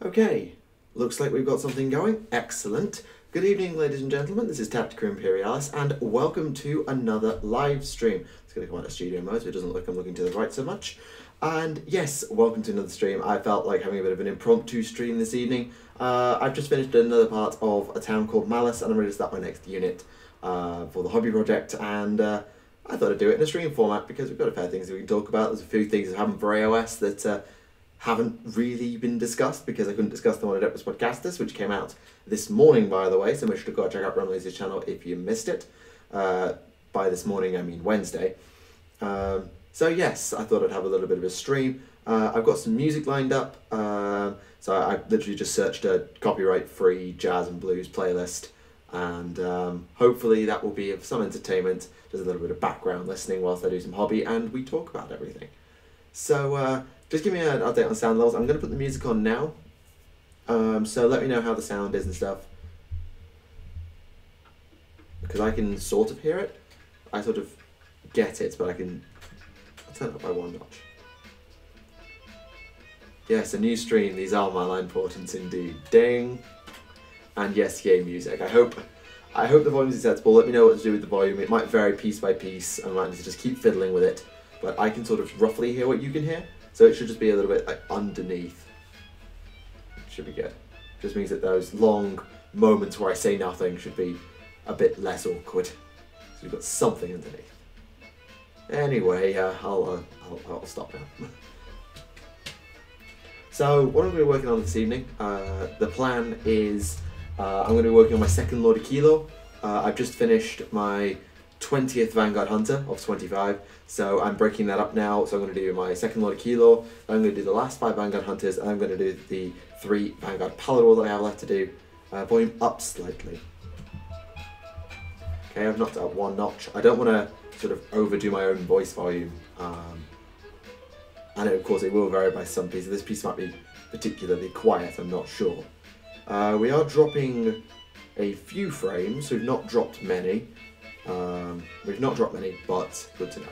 Okay, looks like we've got something going. Excellent. Good evening, ladies and gentlemen. This is Tactica Imperialis, and welcome to another live stream. It's going to come out of studio mode, so it doesn't look I'm looking to the right so much. And yes, welcome to another stream. I felt like having a bit of an impromptu stream this evening. I've just finished another part of a town called Malice, and I'm ready to start my next unit for the hobby project. And I thought I'd do it in a stream format because we've got a fair things that we can talk about. There's a few things that happen for AOS that haven't really been discussed because I couldn't discuss them on Adeptus Podcastus, which came out this morning, by the way, so make sure to go check out Rumlazy's channel if you missed it. By this morning, I mean Wednesday. So yes, I thought I'd have a little bit of a stream. I've got some music lined up, so I literally just searched a copyright-free jazz and blues playlist, and hopefully that will be of some entertainment, just a little bit of background listening whilst I do some hobby and we talk about everything. So just give me an update on sound levels. I'm going to put the music on now, so let me know how the sound is and stuff, because I can sort of hear it. I sort of get it, but I'll turn it up by one notch. Yes, a new stream. These are my line portents indeed. Ding. And yes, yay music. I hope the volume is acceptable. Let me know what to do with the volume. It might vary piece by piece. I might need to just keep fiddling with it, but I can sort of roughly hear what you can hear. So it should just be a little bit like underneath. It should be good. Just means that those long moments where I say nothing should be a bit less awkward. So we've got something underneath. Anyway, I'll stop now. So what I'm going to be working on this evening, the plan is I'm going to be working on my second Lord of Kilo. I've just finished my 20th Vanguard Hunter of 25, so I'm breaking that up now. So I'm going to do my second Lord of Kilo, I'm going to do the last 5 Vanguard Hunters, and I'm going to do the 3 Vanguard Palador that I have left to do. Volume up slightly. Okay, I've knocked it up one notch. I don't want to sort of overdo my own voice volume. And of course it will vary by some pieces. This piece might be particularly quiet, I'm not sure. We are dropping a few frames, we've not dropped many. But good to know.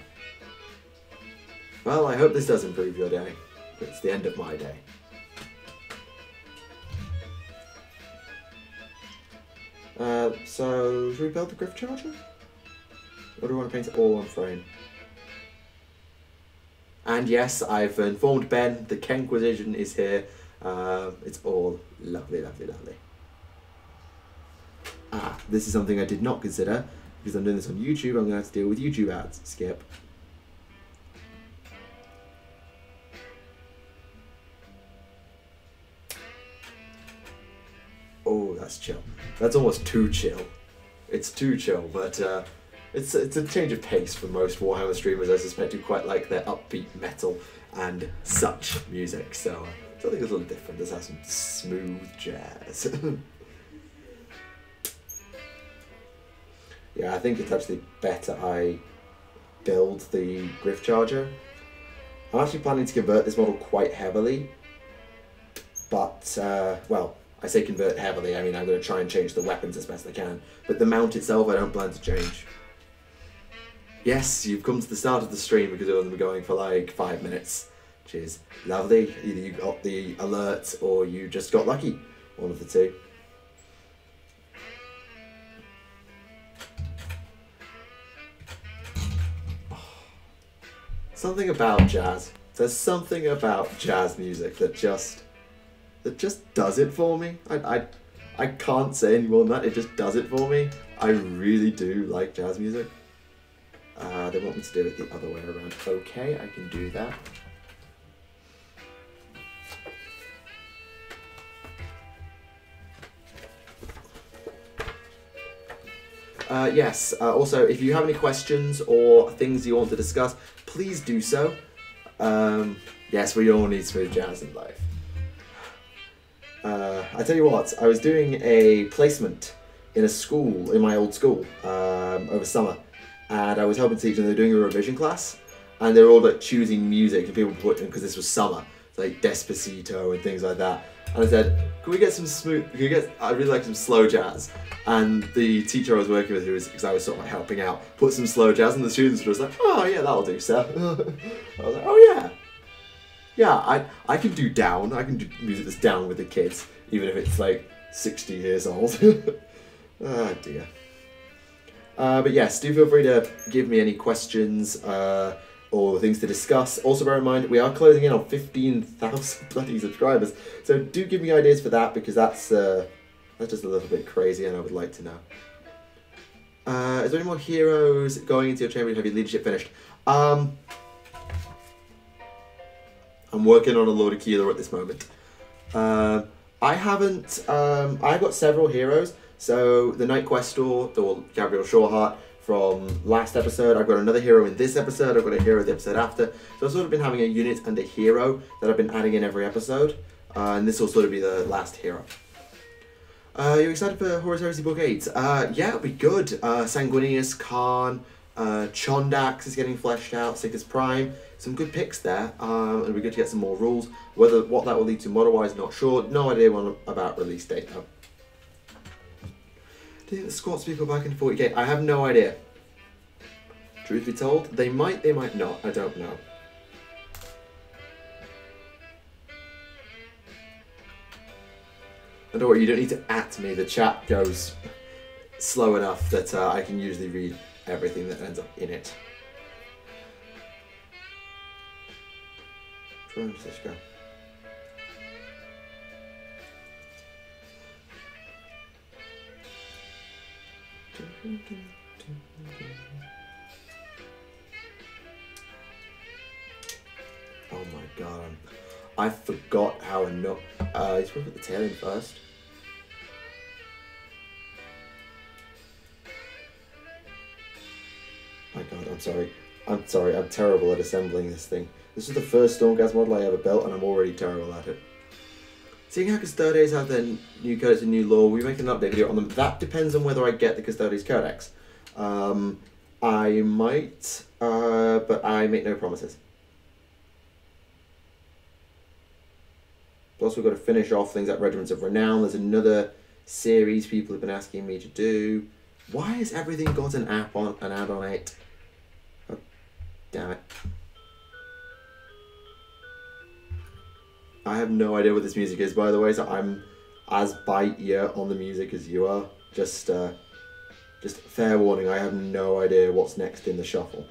Well, I hope this does improve your day. It's the end of my day. So, should we build the Griff Charger? Or do we want to paint it all on frame? And yes, I've informed Ben, the Kenquisition is here. It's all lovely, lovely, lovely. This is something I did not consider. Because I'm doing this on YouTube, I'm going to have to deal with YouTube ads. Skip. Oh, that's chill. That's almost too chill. It's too chill, but it's a change of pace for most Warhammer streamers. I suspect who quite like their upbeat metal and such music. So something a little different. This has some smooth jazz. Yeah, I think it's actually better I build the Griff Charger. I'm actually planning to convert this model quite heavily, but, well, I say convert heavily, I mean I'm going to try and change the weapons as best I can, but the mount itself I don't plan to change. Yes, you've come to the start of the stream because we're going to be going for like 5 minutes, which is lovely. Either you got the alert or you just got lucky, one of the two. Something about jazz. There's something about jazz music that just does it for me. I can't say any more than that. It just does it for me. I really do like jazz music. They want me to do it the other way around. Okay, I can do that. Yes, also if you have any questions or things you want to discuss, please do so. Yes, we all need smooth jazz in life. I tell you what, I was doing a placement in a school, in my old school, over summer, and I was helping teach, and they were doing a revision class, and they were all like choosing music, and people put in, because this was summer, like Despacito and things like that. And I said, can we get some smooth, I really like some slow jazz. And the teacher I was working with, because I was sort of like helping out, put some slow jazz, and the students were just like, oh yeah, that'll do, sir. I was like, oh yeah. Yeah, I can do down. I can do music that's down with the kids, even if it's like 60 years old. Ah, dear. But yes, do feel free to give me any questions or things to discuss. Also bear in mind, we are closing in on 15,000 bloody subscribers, so do give me ideas for that, because that's just a little bit crazy and I would like to know. Is there any more heroes going into your chamber? Have your leadership finished? I'm working on a Lord of Keeler at this moment. I haven't, I've got several heroes. So the Night Questor, or Gabriel Shawheart from last episode. I've got another hero in this episode. I've got a hero the episode after. So I've sort of been having a unit and a hero that I've been adding in every episode. And this will sort of be the last hero. You're excited for Horus Heresy Book 8? Yeah, it'll be good. Sanguinius, Khan, Chondax is getting fleshed out, Seeker's Prime. Some good picks there. It'll be good to get some more rules. What that will lead to model-wise, not sure. No idea about release date though. Do you think the squats people back into 40k? I have no idea. Truth be told, they might not. I don't know. And don't worry, you don't need to at me. The chat goes slow enough that I can usually read everything that ends up in it. Where does this go? Oh my god, I forgot how you're supposed to put the tail in first. My god, I'm sorry. I'm terrible at assembling this thing. This is the first Stormcast model I ever built and I'm already terrible at it. Seeing how Custodes have their new codex and new lore, we make an update video on them. That depends on whether I get the Custodes codex. I might, but I make no promises. Plus we've got to finish off things like Regiments of Renown. There's another series people have been asking me to do. Why has everything got an add-on 8? Oh, damn it. I have no idea what this music is, by the way, so I'm as by ear on the music as you are. Just fair warning, I have no idea what's next in the shuffle.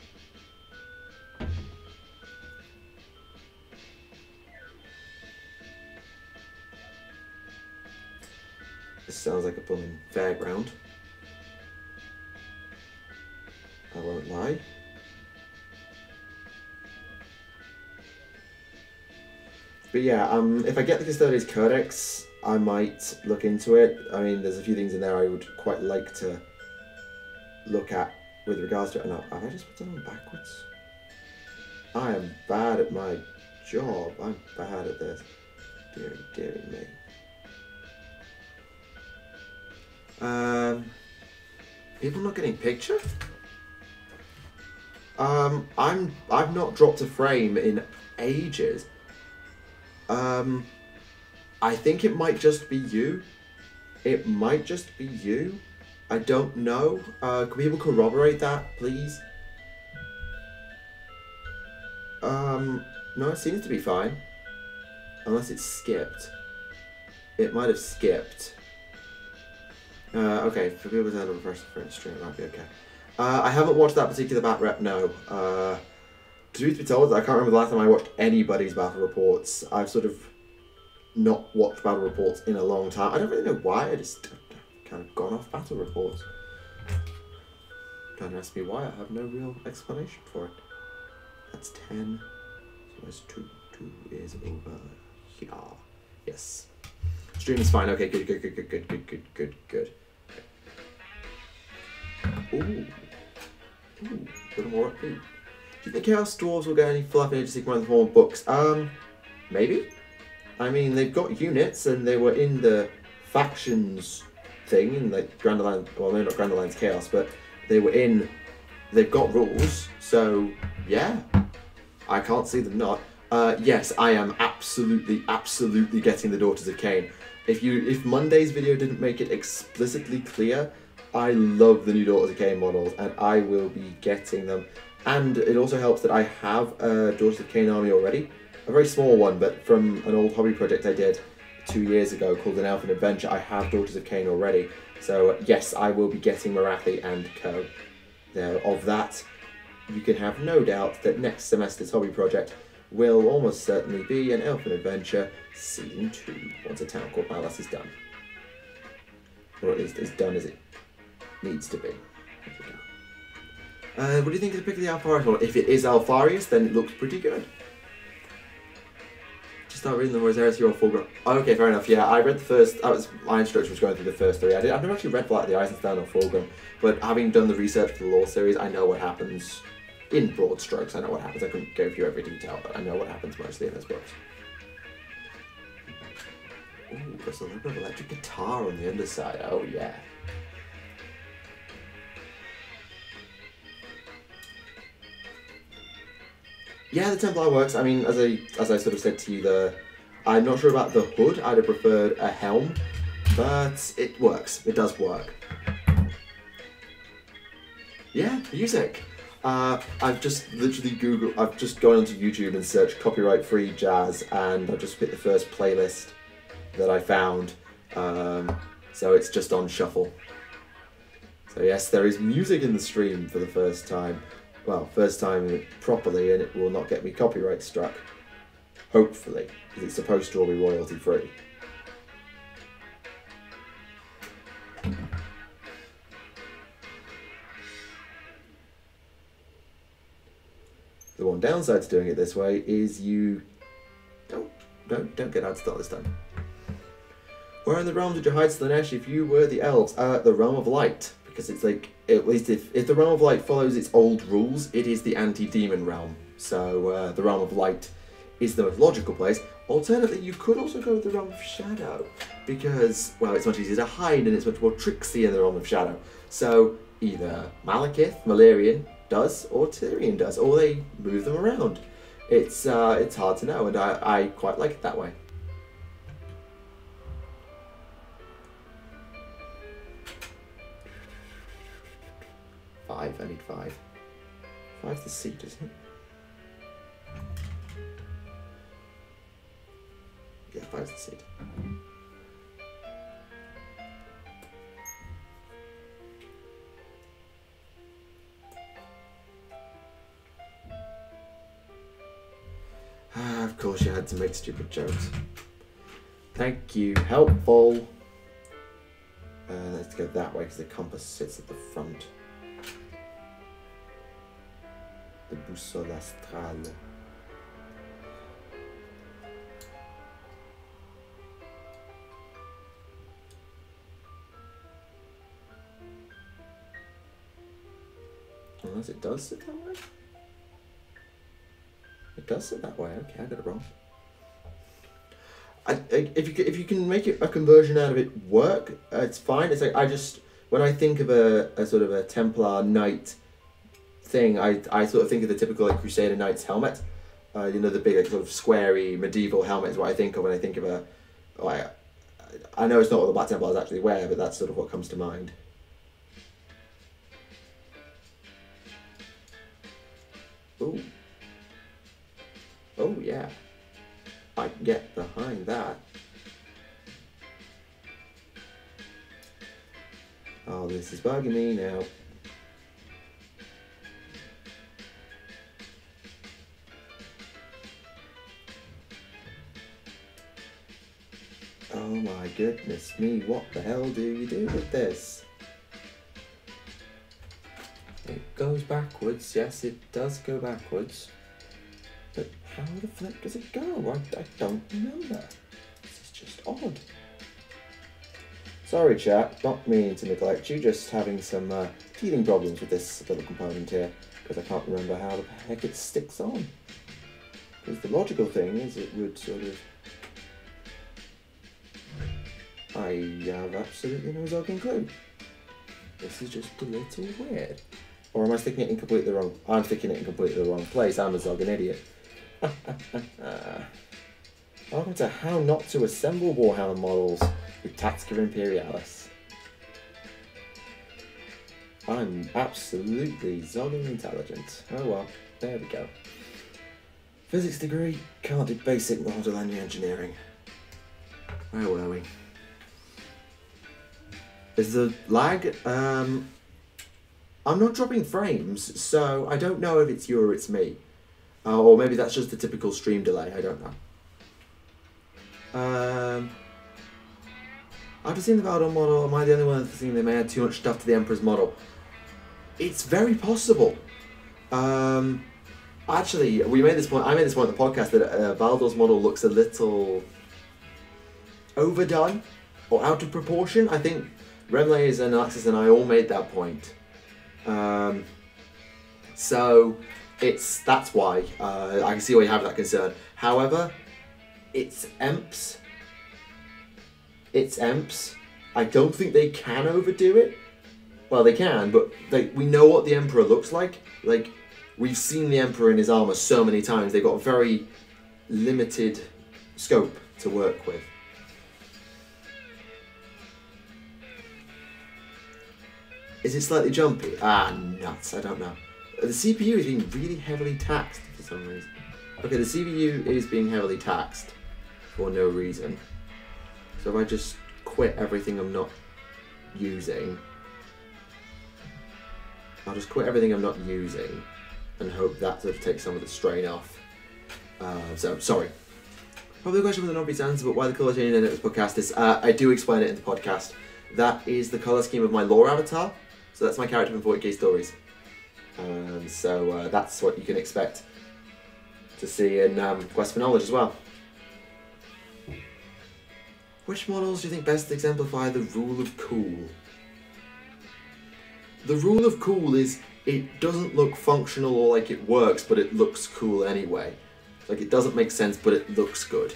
This sounds like a blooming fairground. I won't lie. But yeah, if I get the Custodes Codex, I might look into it. I mean, there's a few things in there I would quite like to look at with regards to it. No, have I just put them on backwards? I am bad at my job. I'm bad at this. Dear me. People not getting picture? I've not dropped a frame in ages. I think it might just be you. It might just be you. I don't know. Can people corroborate that, please? No, it seems to be fine. Unless it's skipped. It might have skipped. Okay, for people that have refreshed the stream, it might be okay. I haven't watched that particular bat rep, no. Truth be told, I can't remember the last time I watched anybody's battle reports. I've sort of not watched battle reports in a long time. I don't really know why, I just kind of gone off battle reports. Don't ask me why, I have no real explanation for it. That's 10, so it's 2 is over here. Yes. Stream is fine, okay, good. Ooh, a little more upbeat. Do you think Chaos Dwarves will get any fluff in agency around the form of books? Maybe. I mean, they've got units and they were in the factions thing in like Grand Alliance, well, no, not Grand Alliance Chaos, but they've got rules, so yeah, I can't see them not. Yes, I am absolutely getting the Daughters of Cain. If Monday's video didn't make it explicitly clear, I love the new Daughters of Cain models and I will be getting them. And it also helps that I have a Daughters of Cain army already. a very small one, but from an old hobby project I did 2 years ago called An Elfin Adventure. I have Daughters of Cain already, so yes, I will be getting Marathi and co. Now, of that, you can have no doubt that next semester's hobby project will almost certainly be An Elfin Adventure Season 2, once A Town Called Malice is done. Or at least as done as it needs to be. What do you think of the pick of the Alfarius one? If it is Alfarius, then it looks pretty good. Just start reading them, or is Heresy or Fulgrim? Okay, fair enough. Yeah, I read the first. My instruction was going through the first 3. I've never actually read Flight of the Eisenstein or Fulgrim, but having done the research for the lore series, I know what happens in broad strokes. I know what happens. I couldn't go through every detail, but I know what happens mostly in those books. Ooh, there's a little bit of electric guitar on the underside. Oh yeah. Yeah, the Templar works. I mean, as I sort of said to you, I'm not sure about the hood. I'd have preferred a helm, but it works. It does work. Yeah, music. I've just literally I've just gone onto YouTube and searched copyright-free jazz, and I've just picked the first playlist that I found. So it's just on shuffle. So yes, there is music in the stream for the first time. Well, first time properly, and it will not get me copyright struck. Hopefully, because it's supposed to all be royalty free. The one downside to doing it this way is you don't get out to start this time. Where in the realms would you hide Slanesh if you were the elves? The realm of light. Because it's like, at least if the Realm of Light follows its old rules, it is the anti-demon realm. So the Realm of Light is the most logical place. Alternatively, you could also go with the Realm of Shadow, because, well, it's much easier to hide and it's much more tricksy in the Realm of Shadow. So either Malekith, Malerion does, or Tyrion does, or they move them around. It's hard to know, and I quite like it that way. I need 5. 5's the seat, isn't it? Yeah, 5's the seat. Of course you had to make stupid jokes. Thank you, helpful. Let's go that way because the compass sits at the front. The boussole astrale. Unless it does sit that way? It does sit that way, okay, I got it wrong. If you can make a conversion out of it work, it's fine. It's like, when I think of a sort of a Templar Knight thing, I sort of think of the typical like Crusader Knight's helmet. You know, the big like, sort of squarey medieval helmet is what I think of when I think of I know it's not what the Black Templars actually wear, but that's sort of what comes to mind. Ooh. Oh yeah. I can get behind that. Oh, this is bugging me now. Oh my goodness me, what the hell do you do with this? It goes backwards, yes it does go backwards. But how the flip does it go? I don't remember. This is just odd. Sorry chat, not meaning to neglect you, just having some teething problems with this little component here, because I can't remember how the heck it sticks on. Because the logical thing is it would sort of... I have absolutely no fucking clue. This is just a little weird. Or am I sticking it in completely the wrong... I'm sticking it in completely the wrong place. I'm a Zoggin idiot. Welcome to How Not to Assemble Warhammer Models with Tactica Imperialis. I'm absolutely Zoggin intelligent. Oh well, there we go. Physics degree, can't do basic model engineering. Where were we? Is the lag? I'm not dropping frames, so I don't know if it's you or it's me. Or maybe that's just the typical stream delay, I don't know. After seeing the Valdor model, am I the only one that's thinking they may add too much stuff to the Emperor's model? It's very possible. Actually, I made this point in the podcast that Valdor's model looks a little overdone or out of proportion. I think Remlays and Alexis and I all made that point. So that's why I can see why you have that concern. However, it's EMPs. It's EMPs. I don't think they can overdo it. Well, they can, but we know what the Emperor looks like. Like, we've seen the Emperor in his armor so many times. They've got a very limited scope to work with. Is it slightly jumpy? Nuts. I don't know. The CPU is being really heavily taxed for some reason. Okay, the CPU is being heavily taxed for no reason. So if I just quit everything I'm not using, I'll just quit everything I'm not using and hope that sort of takes some of the strain off. So, sorry. Probably a question with an obvious answer, but why the colour change in this podcast is, I do explain it in the podcast. That is the colour scheme of my lore avatar. So that's my character from 40k Stories. So that's what you can expect to see in Quest for Knowledge as well. Which models do you think best exemplify the rule of cool? The rule of cool is it doesn't look functional or like it works, but it looks cool anyway. Like, it doesn't make sense, but it looks good.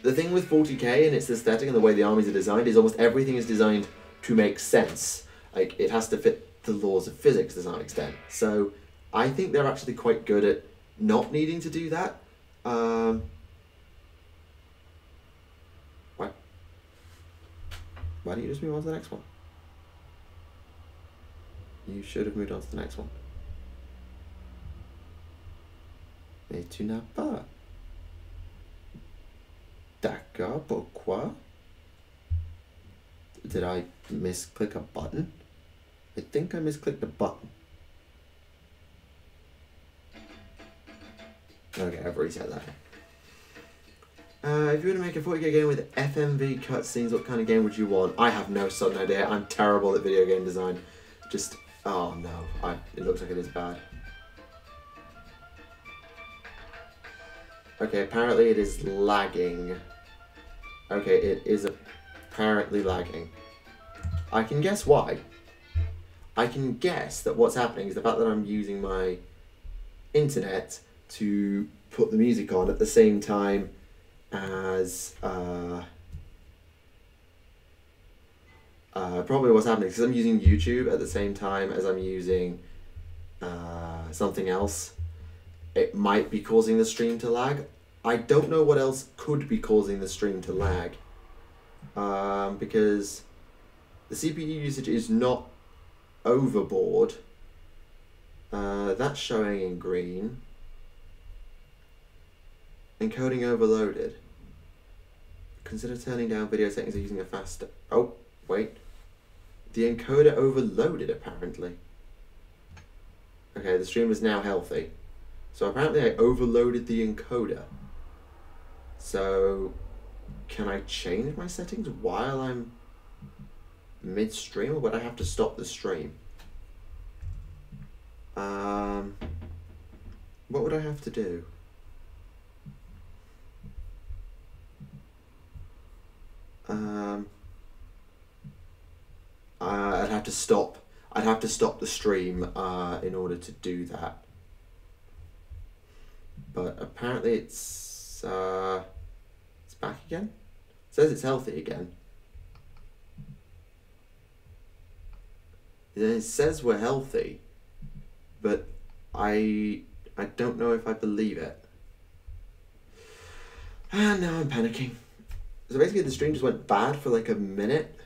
The thing with 40k and its aesthetic and the way the armies are designed is almost everything is designed to make sense. Like, it has to fit the laws of physics to some extent. So I think they're actually quite good at not needing to do that. Why don't you just move on to the next one? You should have moved on to the next one. Mais tu n'as pas. D'accord, pourquoi? Did I misclick a button? I think I misclicked a button. Okay, I've reset that. If you were to make a 40k game with FMV cutscenes, what kind of game would you want? I have no sudden idea. I'm terrible at video game design. Just, oh no, it looks like it is bad. Okay, apparently it is lagging. Okay, it is apparently lagging. I can guess why. I can guess that what's happening is the fact that I'm using my internet to put the music on at the same time as probably what's happening, because I'm using YouTube at the same time as I'm using something else. It might be causing the stream to lag. I don't know what else could be causing the stream to lag, because the CPU usage is not overboard. That's showing in green. Encoding overloaded. Consider turning down video settings or using a faster... Oh, wait. The encoder overloaded, apparently. Okay, the stream is now healthy. So apparently I overloaded the encoder. So, can I change my settings while I'm mid-stream, or would I have to stop the stream? What would I have to do? I'd have to stop. I'd have to stop the stream in order to do that. But apparently it's back again. It says it's healthy again. It says we're healthy, but I don't know if I believe it. And now I'm panicking. So basically the stream just went bad for like a minute.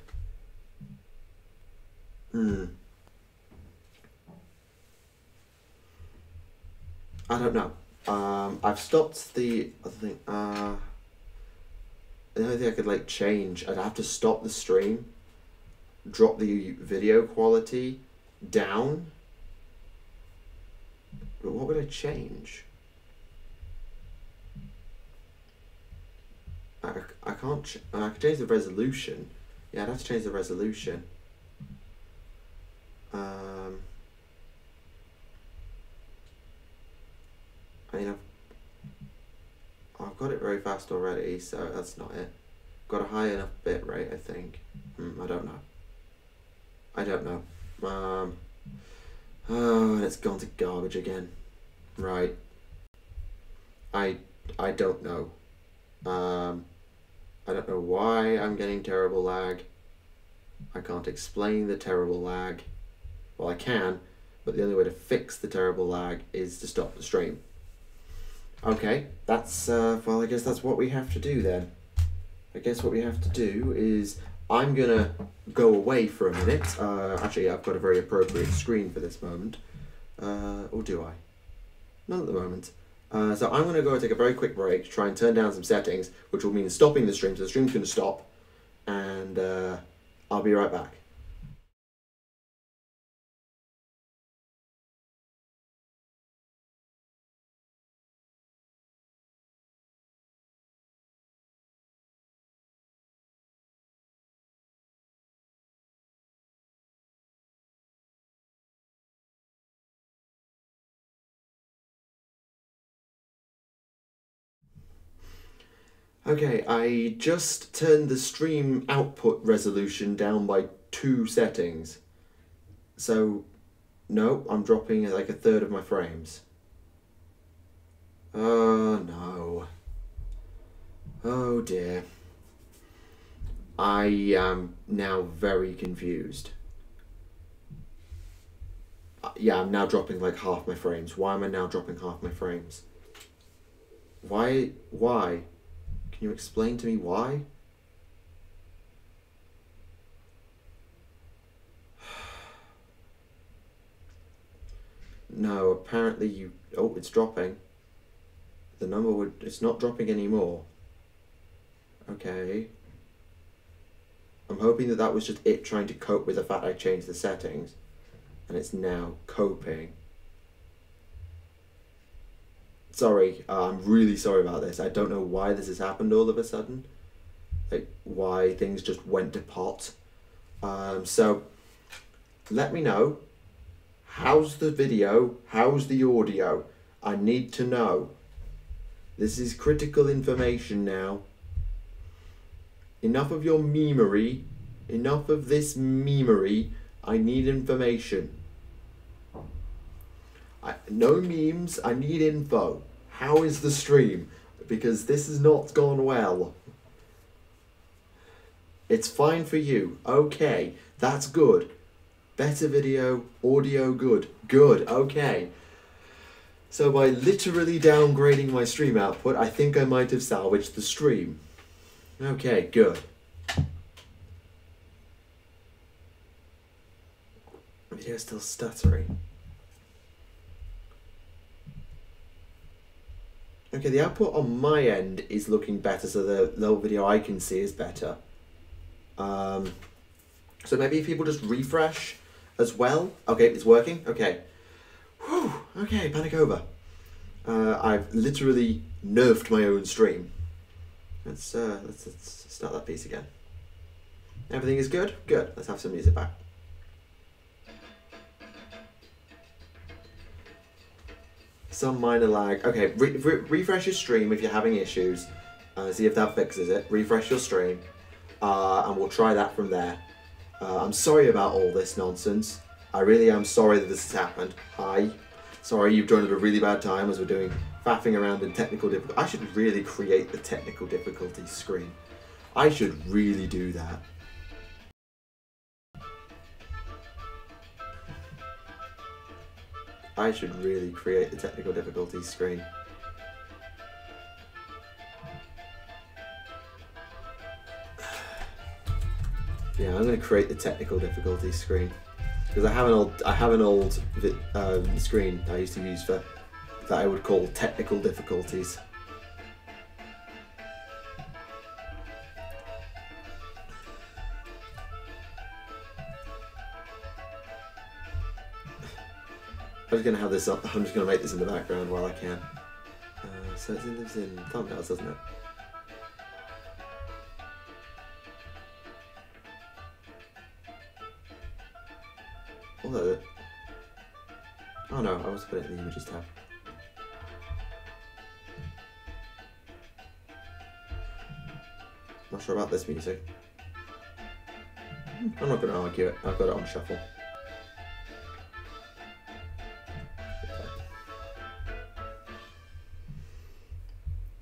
I don't know. I've stopped the other thing. The only thing I could like change, I'd have to stop the stream, drop the video quality down. But what would I change? I can't. I could change the resolution. Yeah, I'd have to change the resolution. I mean, I've got it very fast already, so that's not it. Got a high enough bit rate, I think. I don't know. I don't know. Oh, and it's gone to garbage again. Right. I don't know. I don't know why I'm getting terrible lag. I can't explain the terrible lag. Well, I can, but the only way to fix the terrible lag is to stop the stream. Okay, that's, well, I guess that's what we have to do then. I guess what we have to do is, I'm gonna go away for a minute. Actually, I've got a very appropriate screen for this moment. Or do I? Not at the moment. So I'm gonna go take a very quick break to try and turn down some settings, which will mean stopping the stream, so the stream's gonna stop, and I'll be right back. Okay, I just turned the stream output resolution down by 2 settings. So, no, I'm dropping like a third of my frames. Oh no. Oh dear. I am now very confused. Yeah, I'm now dropping like half my frames. Why am I now dropping half my frames? Why? Can you explain to me why? No, apparently you... Oh, it's dropping. The number would... It's not dropping anymore. Okay. I'm hoping that that was just it trying to cope with the fact I changed the settings. And it's now coping. Sorry, I'm really sorry about this. I don't know why this has happened all of a sudden. Like, why things just went to pot. So, let me know. How's the video? How's the audio? I need to know. This is critical information now. Enough of your memery. Enough of this memery. I need information. No memes, I need info. How is the stream? Because this has not gone well. It's fine for you. Okay, that's good. Better video, audio good. Good, okay. So by literally downgrading my stream output, I think I might have salvaged the stream. Okay, good. Video's still stuttering. Okay, the output on my end is looking better, so the little video I can see is better. So maybe if people just refresh as well. Okay, it's working. Okay. Whew. Okay, panic over. I've literally nerfed my own stream. Let's start that piece again. Everything is good? Good. Let's have some music back. Some minor lag. Okay, refresh your stream if you're having issues. See if that fixes it. Refresh your stream. And we'll try that from there. I'm sorry about all this nonsense. I really am sorry that this has happened. Hi. Sorry you've joined at a really bad time as we're doing faffing around in technical difficulty. I should really create the technical difficulty screen. I should really do that. I should really create the technical difficulties screen. Yeah, I'm going to create the technical difficulties screen because I have an old screen I used to use for that I would call technical difficulties. I'm just gonna have this up. I'm just gonna make this in the background while I can. So it lives in thumbnails, doesn't it? Although, oh no, I was putting it in the images tab. Not sure about this music. I'm not going to argue it. I've got it on shuffle.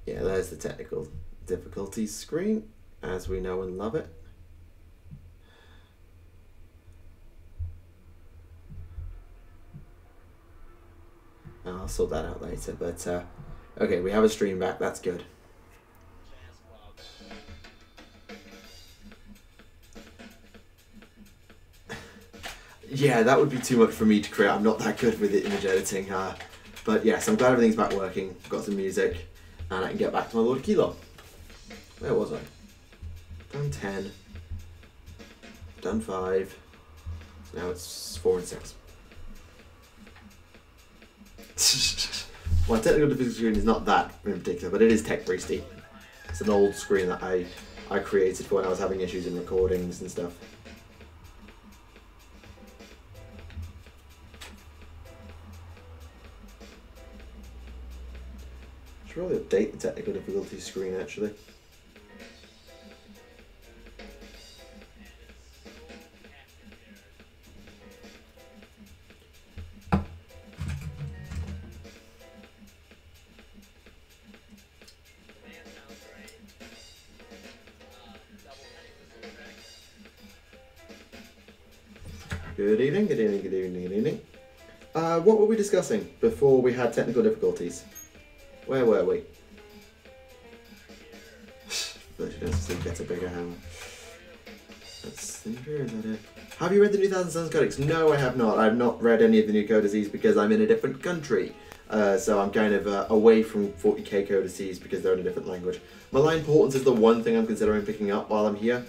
Yeah, there's the technical difficulties screen, as we know and love it. I'll sort that out later, but okay, we have a stream back, that's good. Yeah, that would be too much for me to create. I'm not that good with image editing, but yes, I'm glad everything's back working. I've got some music, and I can get back to my Lord Kilo. Where was I? Done 10, done 5, so now it's 4 and 6. My technical difficulty screen is not that in particular, but it is tech priesty. It's an old screen that I created for when I was having issues in recordings and stuff. I should really update the technical difficulty screen actually. Good evening, good evening, good evening, good evening. What were we discussing before we had technical difficulties? Where were we? Virgin gets a bigger hammer. That's the Imperialis idea. Have you read the new Thousand Suns Codex? No, I have not. I have not read any of the new codices because I'm in a different country. So I'm kind of away from 40k codices because they're in a different language. Malign Portents is the one thing I'm considering picking up while I'm here.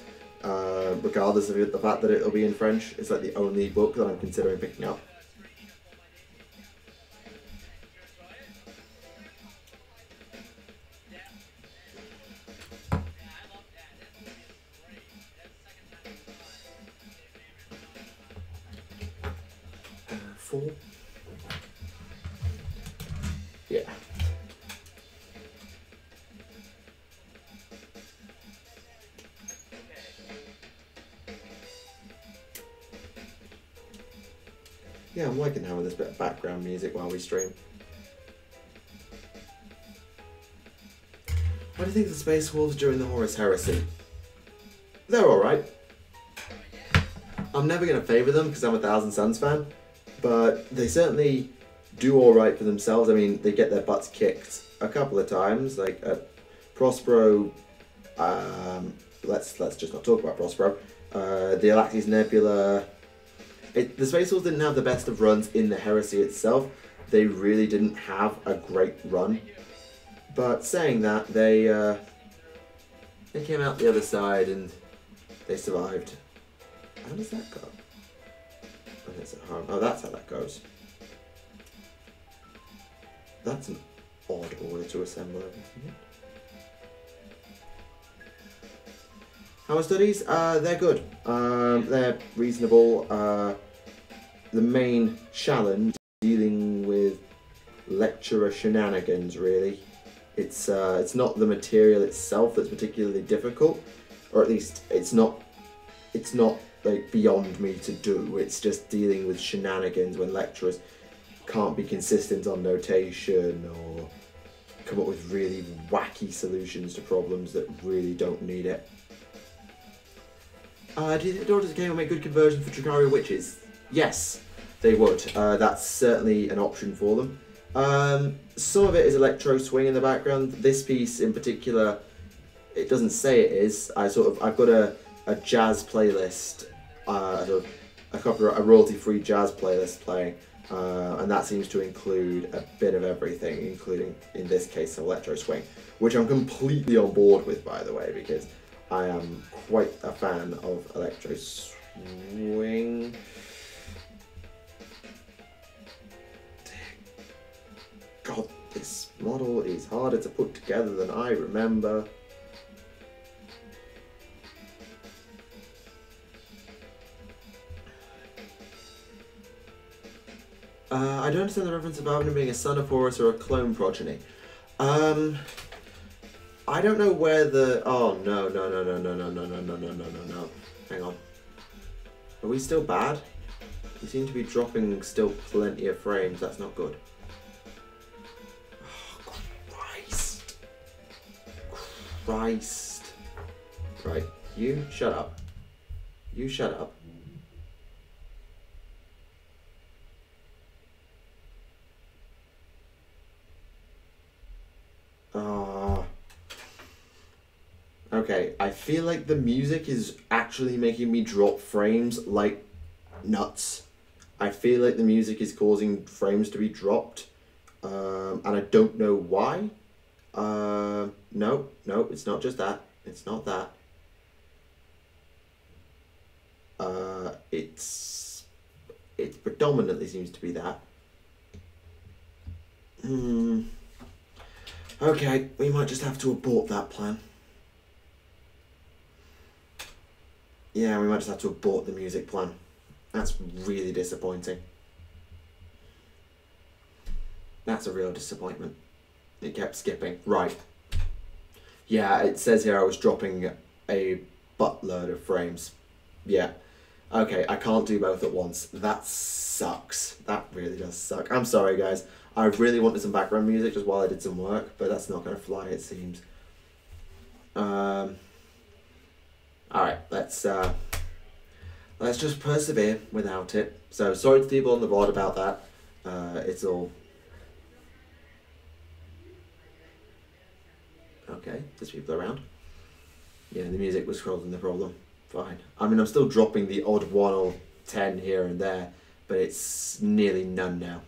Regardless of the fact that it'll be in French. It's like the only book that I'm considering picking up. Four. Yeah. Yeah, I'm liking having this bit of background music while we stream. What do you think of the Space Wolves during the Horus Heresy? They're alright. I'm never going to favour them because I'm a Thousand Suns fan, but they certainly do alright for themselves. I mean, they get their butts kicked a couple of times, like at Prospero. Let's just not talk about Prospero. The Alaxis Nebula. The Space Wolves didn't have the best of runs in the Heresy itself. They really didn't have a great run. But saying that, they came out the other side and they survived. How does that go? When it's at home. Oh, that's how that goes. That's an odd order to assemble everything. How are studies? They're good. They're reasonable. The main challenge is dealing with lecturer shenanigans, really. It's not the material itself that's particularly difficult, or at least it's not like beyond me to do. It's just dealing with shenanigans when lecturers can't be consistent on notation or come up with really wacky solutions to problems that really don't need it. Do you think the Daughters of Cain will make good conversion for Dracaria Witches? Yes, they would. That's certainly an option for them. Some of it is electro swing in the background. This piece in particular, it doesn't say it is. I've got a jazz playlist, a royalty-free jazz playlist playing, And that seems to include a bit of everything, including, in this case, electro swing, which I'm completely on board with, by the way, because I am quite a fan of electro swing. God, this model is harder to put together than I remember. I don't understand the reference about him being a son of Horus or a clone progeny. I don't know where the... Oh, no. Hang on. Are we still bad? We seem to be dropping still plenty of frames. That's not good. Oh, Christ. Right, you shut up. You shut up. Okay, I feel like the music is actually making me drop frames like nuts. I feel like the music is causing frames to be dropped, and I don't know why. No, it's not just that. It's not that. It predominantly seems to be that. Okay, we might just have to abort that plan. Yeah, we might just have to abort the music plan. That's really disappointing. That's a real disappointment. It kept skipping. Right. Yeah, it says here I was dropping a buttload of frames. Yeah. Okay, I can't do both at once. That sucks. That really does suck. I'm sorry, guys. I really wanted some background music just while I did some work, but that's not going to fly, it seems. Alright, let's just persevere without it. So, sorry to people on the VOD about that. It's all... Okay, there's people around. Yeah, the music was causing the problem. Fine. I mean, I'm still dropping the odd 1 or 10 here and there, but it's nearly none now.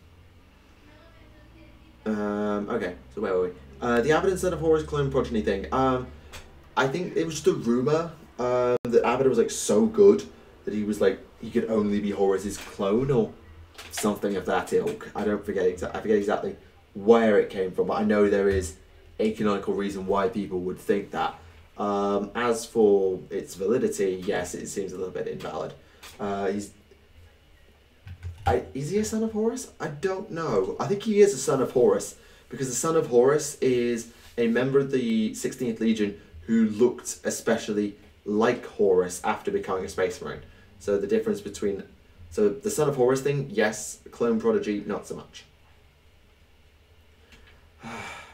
Okay, so where were we? The Abaddon Son of Horus clone progeny thing. I think it was just a rumour that Abaddon was like so good that he was like, he could only be Horus's clone or something of that ilk. I forget exactly where it came from, but I know there is a canonical reason why people would think that. As for its validity, yes, it seems a little bit invalid. Is he a son of Horus? I don't know. I think he is a son of Horus, because the son of Horus is a member of the 16th Legion who looked especially like Horus after becoming a Space Marine. So the difference between... So the son of Horus thing, yes. Clone prodigy, not so much.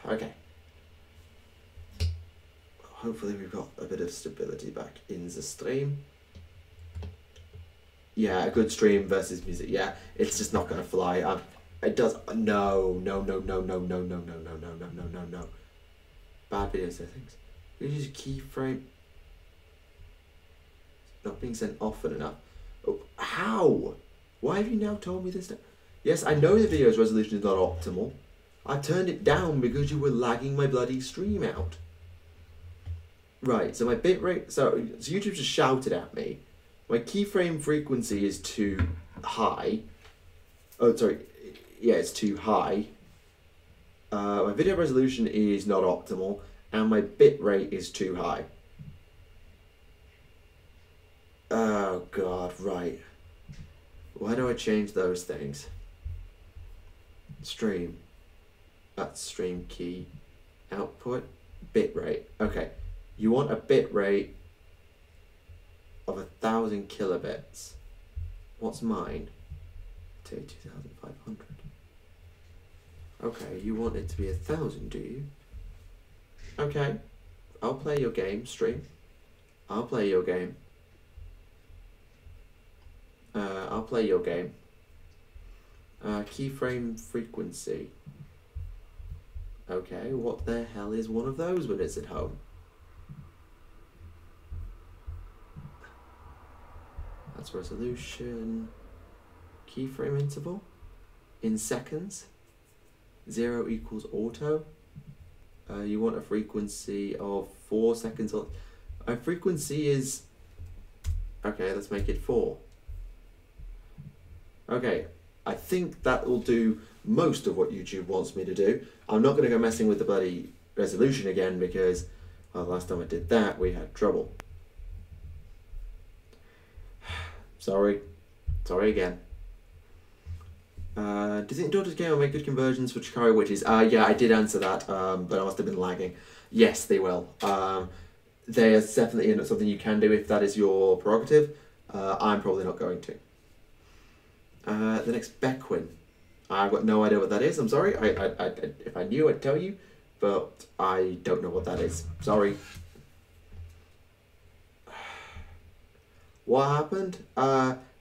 Okay. Hopefully we've got a bit of stability back in the stream. Yeah, a good stream versus music. Yeah, it's just not going to fly. It does... No. Bad video settings. We use a keyframe. Not being sent often enough. Oh, how? Why have you now told me this? Yes, I know the video's resolution is not optimal. I turned it down because you were lagging my bloody stream out. Right, so my bitrate... So YouTube just shouted at me. My keyframe frequency is too high. Oh, sorry. Yeah, it's too high. My video resolution is not optimal. And my bitrate is too high. Oh, God, right. Why do I change those things? Stream. That's stream key. Output. Bitrate. Okay. You want a bitrate of 1,000 kilobits. What's mine? 2,500. Okay, you want it to be 1,000, do you? Okay, I'll play your game, stream. I'll play your game. I'll play your game. Keyframe frequency. Okay, what the hell is one of those when it's at home? That's resolution. Keyframe interval. in seconds. 0 equals auto. You want a frequency of 4 seconds. A frequency is... Okay, let's make it 4. Okay, I think that will do most of what YouTube wants me to do. I'm not going to go messing with the bloody resolution again because, well, last time I did that, we had trouble. Sorry. Sorry again. Do you think Daughter's Game will make good conversions for Chikari Witches? Yeah, I did answer that, but I must have been lagging. Yes, they will. There's definitely something you can do if that is your prerogative. I'm probably not going to. The next Bequin. I've got no idea what that is. I'm sorry. If I knew, I'd tell you, but I don't know what that is. Sorry. What happened?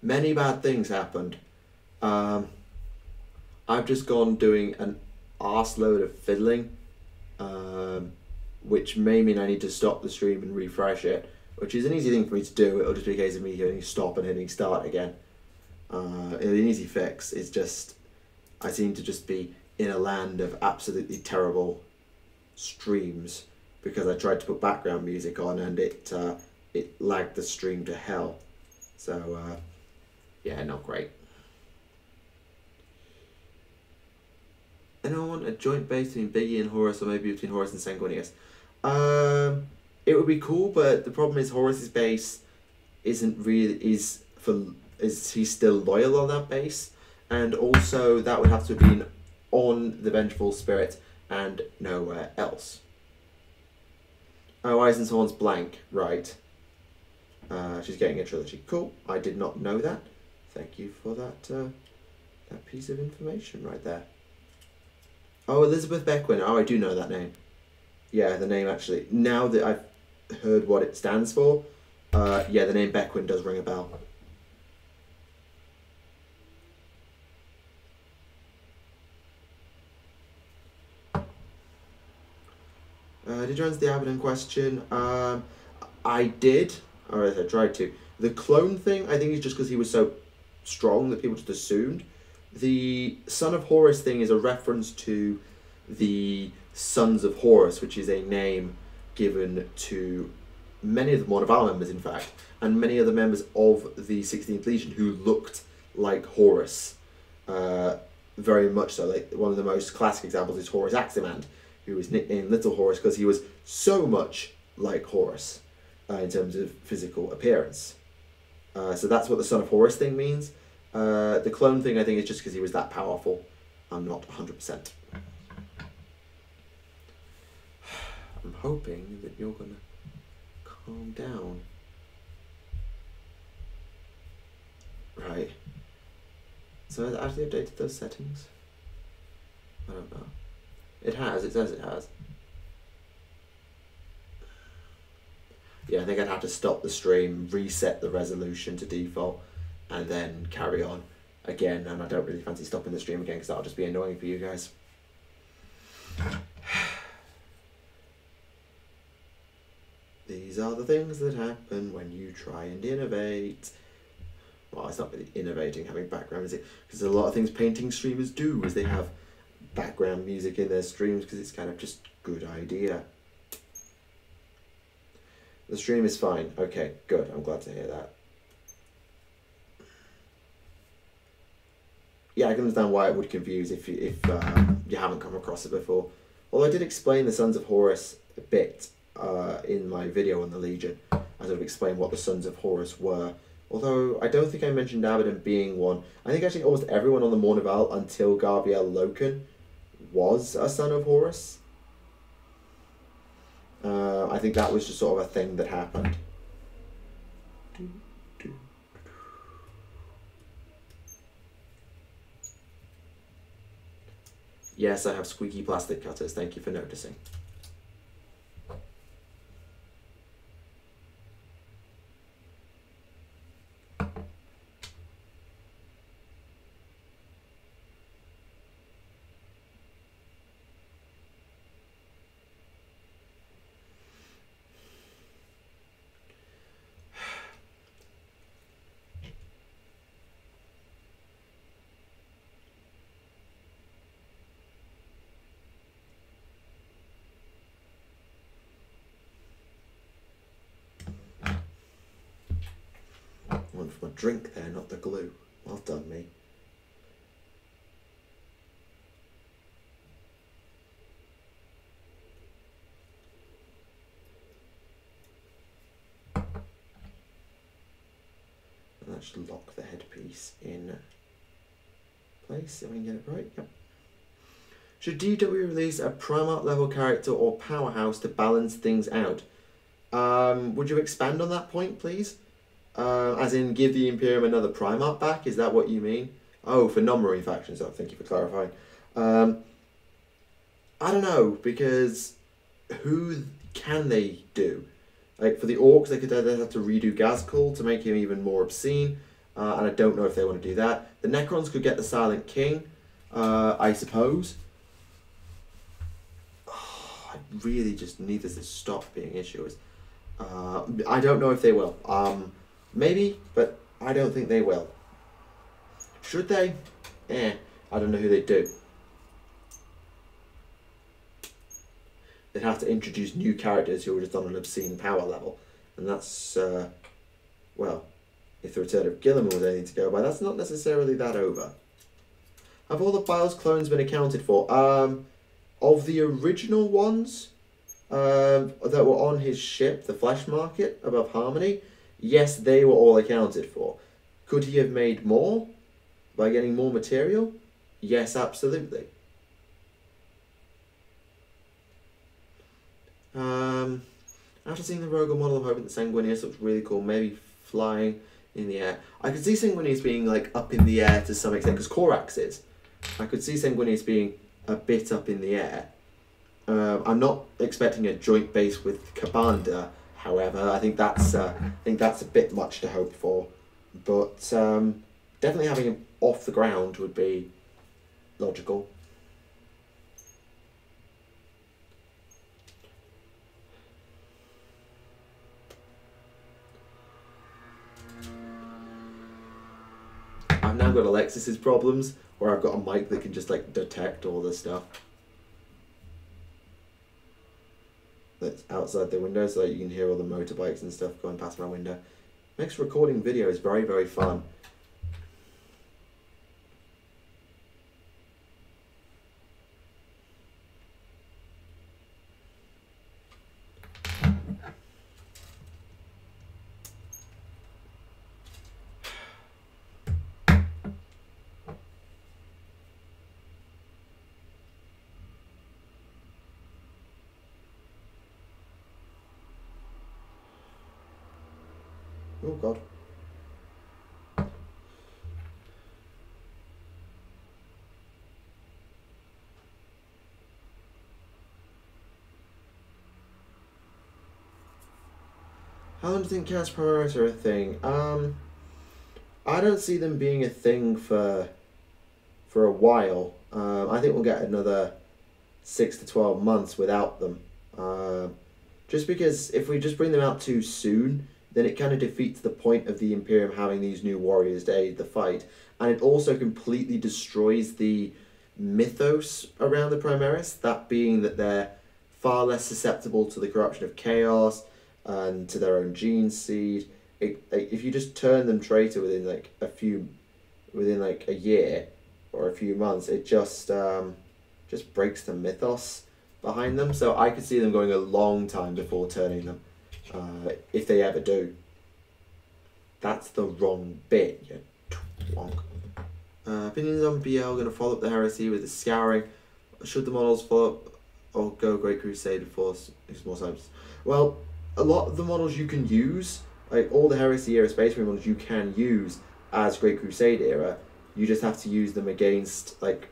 Many bad things happened. I've just gone doing an arse load of fiddling, which may mean I need to stop the stream and refresh it, which is an easy thing for me to do. It'll just be a case of me hitting stop and hitting start again. An easy fix. It's just, I seem to just be in a land of absolutely terrible streams because I tried to put background music on and it lagged the stream to hell. So, yeah, not great. Anyone want a joint base between Biggie and Horus, or maybe between Horus and Sanguinius? It would be cool, but the problem is Horus's base isn't really is he's still loyal on that base, and also that would have to have been on the Vengeful Spirit and nowhere else. Oh, Eisenhorn's blank, right? She's getting a trilogy. Cool. I did not know that. Thank you for that that piece of information right there. Oh, Elizabeth Bequin. Oh, I do know that name. Yeah, the name actually. Now that I've heard what it stands for, yeah, the name Bequin does ring a bell. Did you answer the Abaddon question? I did, or I tried to. The clone thing, I think, is just because he was so strong that people just assumed. The Son of Horus thing is a reference to the Sons of Horus, which is a name given to many of the Morn of Valor members, in fact, and many other members of the 16th Legion who looked like Horus. Very much so. Like, one of the most classic examples is Horus Aximand, who was nicknamed Little Horus because he was so much like Horus in terms of physical appearance. So that's what the Son of Horus thing means. The clone thing, I think, is just because he was that powerful. I'm not 100%. I'm hoping that you're going to calm down. Right. So has it actually updated those settings? I don't know. It has. It says it has. Yeah, I think I'd have to stop the stream, reset the resolution to default, and then carry on again. And I don't really fancy stopping the stream again because that'll just be annoying for you guys. These are the things that happen when you try and innovate. Well, it's not really innovating, having background music, because a lot of things painting streamers do is they have background music in their streams because it's kind of just a good idea. The stream is fine. Okay, good. I'm glad to hear that. Yeah, I can understand why it would confuse if you haven't come across it before. Although I did explain the Sons of Horus a bit in my video on the Legion. I sort of explained what the Sons of Horus were. Although I don't think I mentioned Abaddon being one. I think actually almost everyone on the Mournival until Garbiel Loken was a Son of Horus. I think that was just sort of a thing that happened. Yes, I have squeaky plastic cutters. Thank you for noticing. drink there, not the glue. Well done, me. And that should lock the headpiece in place, if I can get it right. Yep. Should DW release a Primarch level character or powerhouse to balance things out? Would you expand on that point, please? As in, give the Imperium another Primarch back? Is that what you mean? Oh, for non-marine factions. Oh, thank you for clarifying. I don't know, because who can they do? Like, for the Orcs, they could either have to redo Gazkul to make him even more obscene, and I don't know if they want to do that. The Necrons could get the Silent King, I suppose. Oh, I really just need this to stop being issues. I don't know if they will. Maybe, but I don't think they will. Should they? I don't know who they'd do. They'd have to introduce new characters who are just on an obscene power level. And that's, well, if the return of Guilliman was anything to go by, that's not necessarily that over. Have all the Biles clones been accounted for? Of the original ones that were on his ship, the Flesh Market, above Harmony, yes, they were all accounted for. Could he have made more by getting more material? Yes, absolutely. After seeing the Rogue model, I'm hoping that Sanguinius looks really cool, maybe flying in the air. I could see Sanguinius being like up in the air to some extent, because Korax is. I could see Sanguinius being a bit up in the air. I'm not expecting a joint base with Kabanda, however. I think that's a bit much to hope for. But definitely having him off the ground would be logical. I've now got Alexis's problems, where I've got a mic that can just like detect all this stuff that's outside the window, so that you can hear all the motorbikes and stuff going past my window. Makes recording videos very, very fun. Oh God. How long do you think Chaos Primaris are a thing? I don't see them being a thing for a while. I think we'll get another 6 to 12 months without them. Just because if we just bring them out too soon, then it kind of defeats the point of the Imperium having these new warriors to aid the fight. And it also completely destroys the mythos around the Primaris, that being that they're far less susceptible to the corruption of chaos and to their own gene seed. If you just turn them traitor within like a year or a few months, it just breaks the mythos behind them. So I could see them going a long time before turning them. If they ever do. That's the wrong bit, you twonk. Opinions on BL going to follow up the heresy with the scouring. Should the models follow up or go Great Crusade Force? More times. Well, a lot of the models you can use, like all the Heresy era Space Marine models you can use as Great Crusade era. You just have to use them against like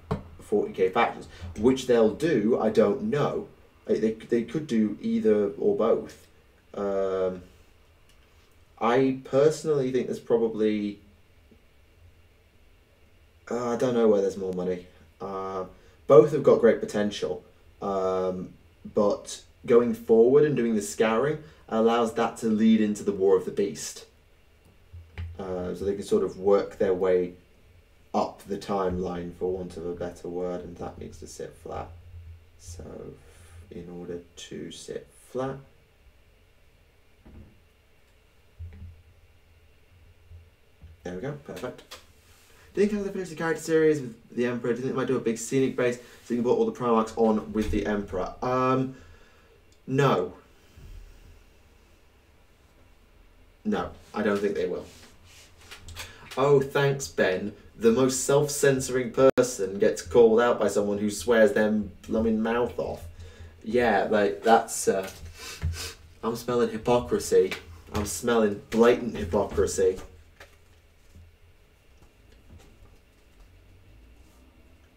40k factions. Which they'll do, I don't know. Like, they could do either or both. I personally think there's probably... I don't know where there's more money. Both have got great potential, but going forward and doing the scouring allows that to lead into the War of the Beast. So they can sort of work their way up the timeline, for want of a better word, and that needs to sit flat. So in order to sit flat, There we go, perfect. Do you think after they finish the character series with the Emperor, do you think they might do a big scenic base so you can put all the Primarchs on with the Emperor? No. No, I don't think they will. Oh, thanks, Ben. The most self-censoring person gets called out by someone who swears their blooming mouth off. Yeah, like, that's... I'm smelling hypocrisy. I'm smelling blatant hypocrisy.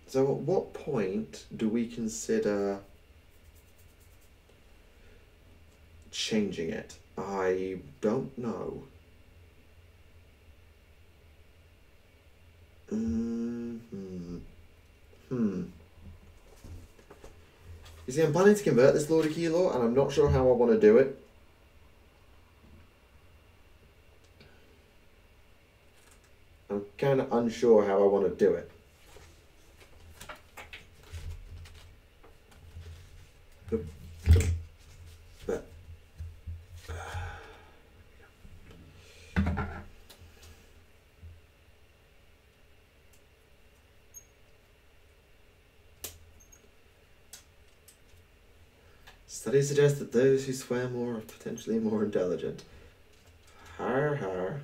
So at what point do we consider changing it? I don't know. You see, I'm planning to convert this Lord of Keylor, and I'm not sure how I want to do it. I'm kind of unsure how I want to do it. But studies suggest that those who swear more are potentially more intelligent. Har har.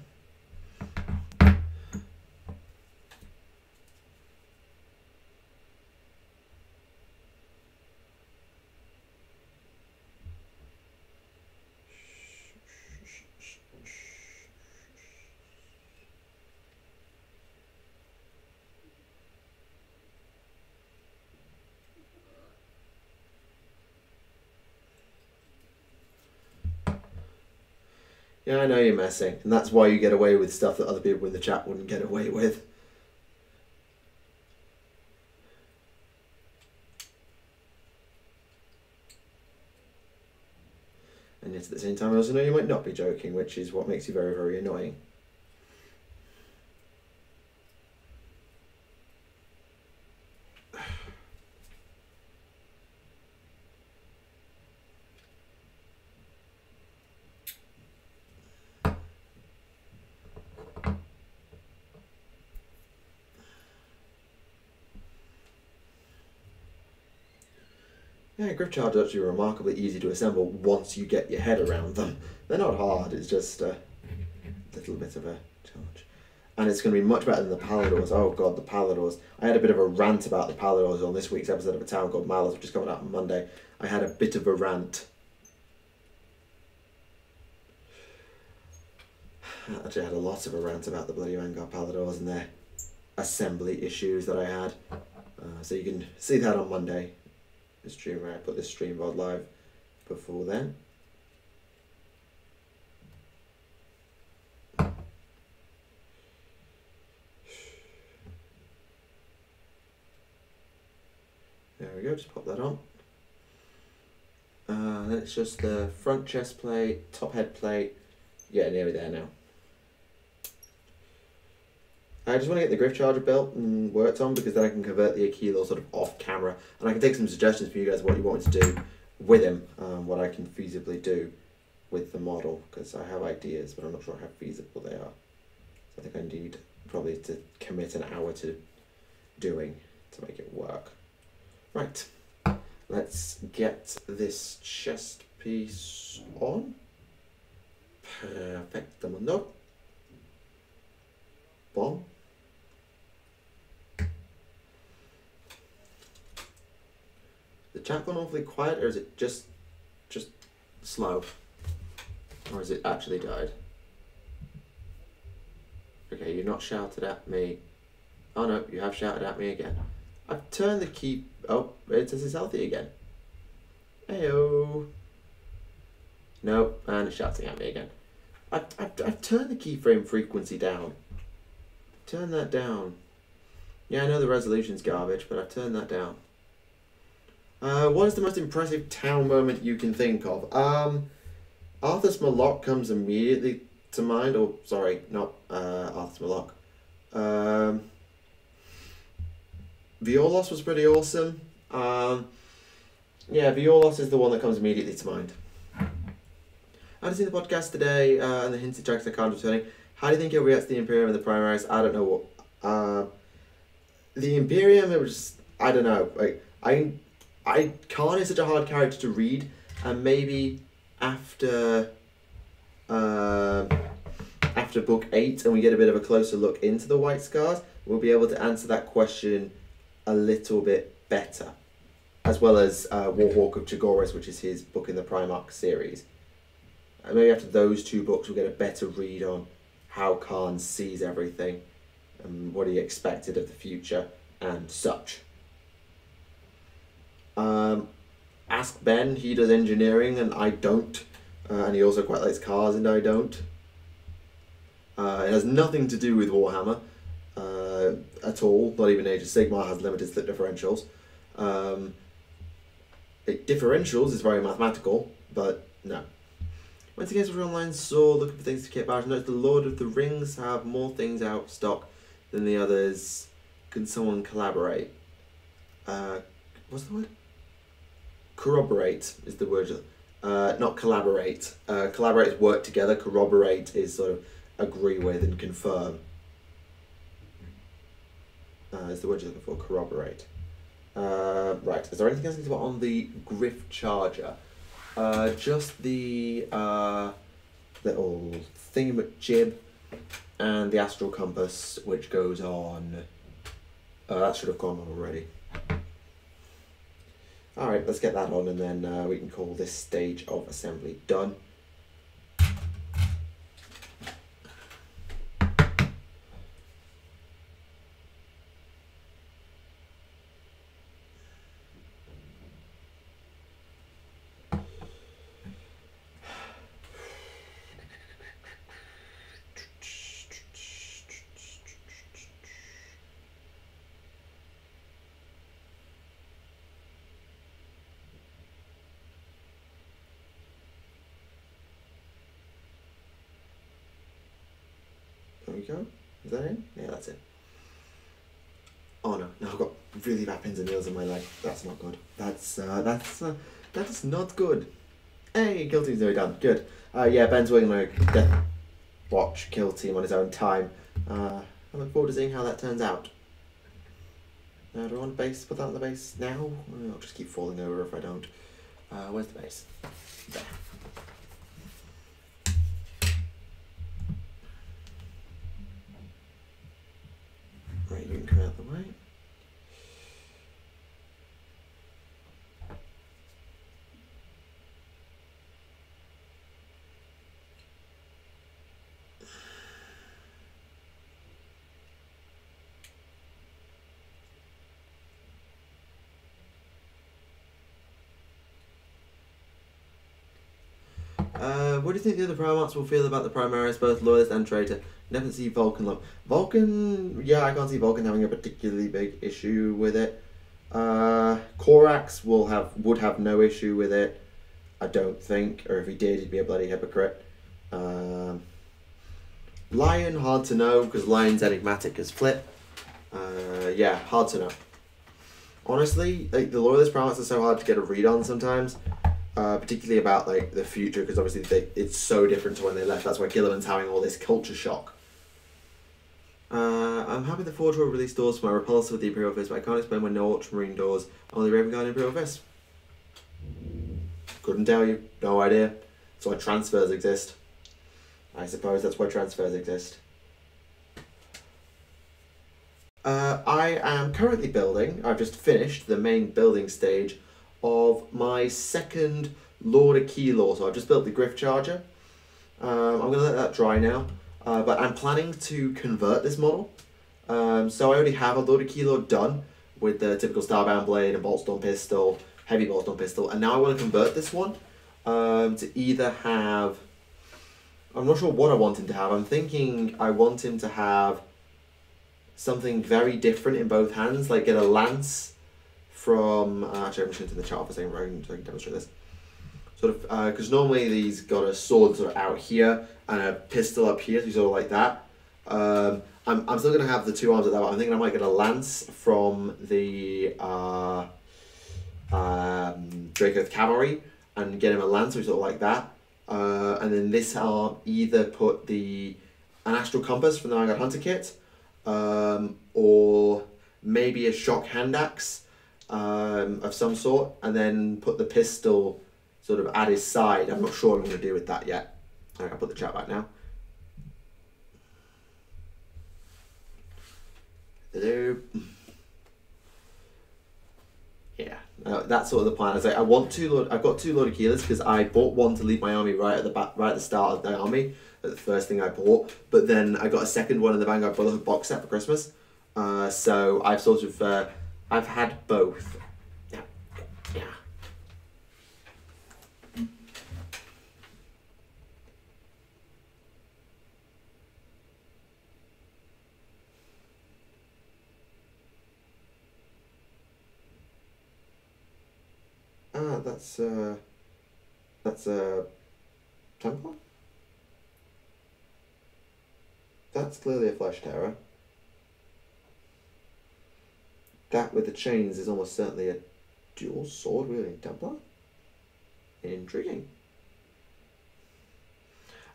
Yeah, I know you're messing, and that's why you get away with stuff that other people in the chat wouldn't get away with. And yet at the same time I also know you might not be joking, which is what makes you very, very annoying. Yeah, grip charge are actually remarkably easy to assemble once you get your head around them. They're not hard, it's just a little bit of a challenge. And it's going to be much better than the Paladors. Oh god, the Paladors. I had a bit of a rant about the Paladors on this week's episode of A Town Called Malice, which is coming out on Monday. I had a bit of a rant. Actually, I had a lot of a rant about the bloody Vanguard Paladors and their assembly issues that I had. So you can see that on Monday. The stream where I put this stream VOD live before then. There we go, just pop that on. Then it's just the front chest plate, top head plate. Yeah, nearly there now. I just want to get the Griff Charger built and worked on because then I can convert the Aquilo sort of off camera and I can take some suggestions from you guys what you want me to do with him, what I can feasibly do with the model because I have ideas but I'm not sure how feasible they are. So I think I need probably to commit an hour to doing to make it work. Right, let's get this chest piece on. Perfectamundo. Bomb. The chat gone awfully quiet, or is it just slow? Or has it actually died? Okay, you've not shouted at me. Oh no, you have shouted at me again. I've turned the key... Oh, it says it's healthy again. Heyo. No, and it's shouting at me again. I've turned the keyframe frequency down. Turn that down. Yeah, I know the resolution's garbage, but I've turned that down. What is the most impressive town moment you can think of? Arthur's Malok comes immediately to mind. Oh, sorry, not Arthur's Malok. Violos was pretty awesome. Yeah, Violos is the one that comes immediately to mind. I had seen the podcast today and the hinted tracks I can't returning. How do you think it reacts to the Imperium and the Primaris? I don't know what. The Imperium, it was, I don't know. Like Khan is such a hard character to read, and maybe after book 8 and we get a bit of a closer look into the White Scars, we'll be able to answer that question a little bit better, as well as Warhawk of Chagoris, which is his book in the Primarch series. And maybe after those 2 books we'll get a better read on how Khan sees everything and what he expected of the future and such. Ask Ben, he does engineering and I don't, and he also quite likes cars and I don't. It has nothing to do with Warhammer at all, not even Age of Sigmar has limited slip differentials. Differentials is very mathematical, but no. Went to Games of Online, saw looking for things to keep out. Noticed the Lord of the Rings have more things out of stock than the others. Can someone collaborate? What's the word? Corroborate is the word. Not collaborate. Collaborate is work together. Corroborate is sort of agree with and confirm. Is the word you're looking for? Corroborate. Right. Is there anything else to on the Griff Charger? Just the little thingamajib and the astral compass, which goes on. That should have gone on already. Alright, let's get that on and then we can call this stage of assembly done. There we go. Is that in? Yeah, that's it. Oh no, now I've got really bad pins and needles in my leg. That's not good. That's not good. Hey, kill team's nearly done. Good. Yeah, Ben's working on a Death Watch kill team on his own time. I look forward to seeing how that turns out. Do I want a base? Put that on the base now? I'll just keep falling over if I don't. Where's the base? There. Right, you can come out of the way. What do you think the other Primarchs will feel about the Primaris, both Loyalist and Traitor? Never see Vulcan love. Vulcan, yeah, I can't see Vulcan having a particularly big issue with it. Korax would have no issue with it, I don't think, or if he did, he'd be a bloody hypocrite. Lion, hard to know, because Lion's enigmatic as flip. Yeah, hard to know. Honestly, like the Loyalist Primarchs are so hard to get a read on sometimes. Particularly about like the future, because obviously it's so different to when they left. That's why Gilliman's having all this culture shock. I'm happy the Forge will release doors for my repulsor with the Imperial Fist, but I can't explain why no Ultramarine doors, only Raven Guard and Imperial Fist. Couldn't tell you, no idea. That's why transfers exist. I suppose that's why transfers exist. I am currently building, I've just finished the main building stage of my second Lord of Keylor. So I've just built the Griff Charger. I'm going to let that dry now, but I'm planning to convert this model. So I already have a Lord of Keylor done with the typical Starbound Blade and Boltstorm Pistol, Heavy Boltstorm Pistol, and now I want to convert this one to either have, I'm not sure what I want him to have. I'm thinking I want him to have something very different in both hands, like get a lance from, actually I'm just going to the chart for a second so I can demonstrate this. Sort of, because normally these got a sword sort of out here and a pistol up here, so sort of like that. I'm still going to have the 2 arms like that, but I'm thinking I might get a lance from the Dracoth Cavalry and get him a lance, so sort of like that. And then this arm either put the an Astral Compass from the Vanguard Hunter kit, or maybe a shock hand axe of some sort, and then put the pistol sort of at his side. I'm not sure what I'm going to do with that yet. I'll put the chat back now. Hello. Yeah, that's sort of the plan. I've got 2 Lord Achilles because I bought one to leave my army right at the start of the army, the first thing I bought. But then I got a second one in the Vanguard Brotherhood box set for Christmas. So I've sort of I've had both. Yeah. That's a Templar? That's clearly a Flesh Terror. That with the chains is almost certainly a dual sword wielding Templar. Intriguing.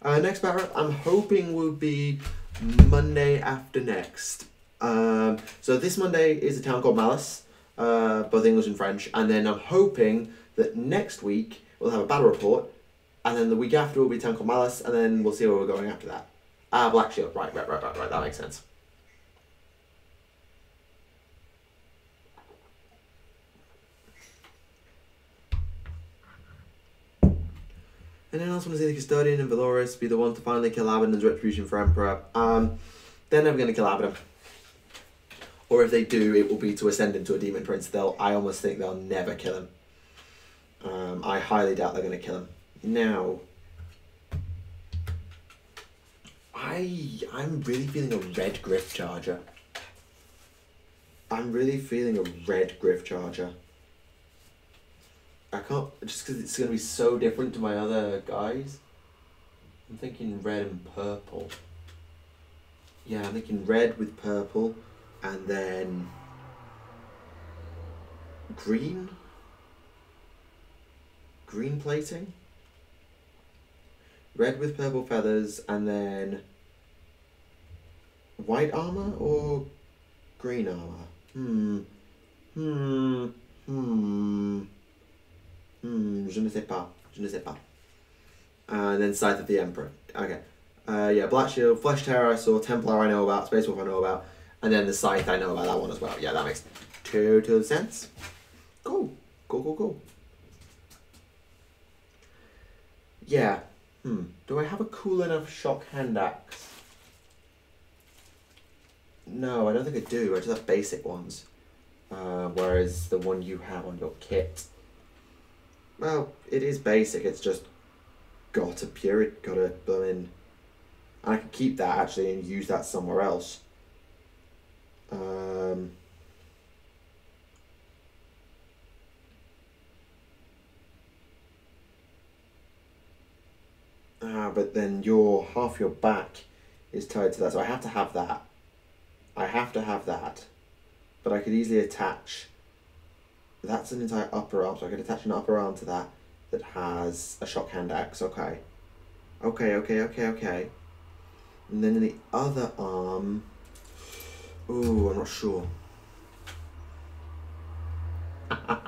Next battle I'm hoping will be Monday after next. So this Monday is a town called Malice, both English and French, and then I'm hoping that next week we'll have a battle report, and then the week after will be a town called Malice, and then we'll see where we're going after that. Black Shield, right, that makes sense. Anyone else want to see the Custodian and Valoris be the one to finally kill Abaddon's Retribution for Emperor? They're never going to kill Abaddon. Or if they do, it will be to ascend him to a Demon Prince. I almost think they'll never kill him. I highly doubt they're going to kill him. Now, I'm really feeling a red Griff Charger. I can't, just because it's going to be so different to my other guys. I'm thinking red and purple. Yeah, I'm thinking red with purple, and then green plating. Red with purple feathers, and then white armor or green armor? Je ne sais pas. And then Scythe of the Emperor. Okay. Yeah, Black Shield, Flesh Terror I saw, Templar I know about, Space Wolf I know about, and then the Scythe I know about that one as well. Yeah, that makes total sense. Cool. Yeah. Do I have a cool enough shock hand axe? No, I don't think I do. I just have basic ones. Whereas the one you have on your kit, well, it is basic. It's just got a blooming. I could keep that actually and use that somewhere else. But then half your back is tied to that, so I have to have that. But I could easily attach. That's an entire upper arm, so I could attach an upper arm to that has a shock hand axe. Okay. And then in the other arm, ooh, I'm not sure. Can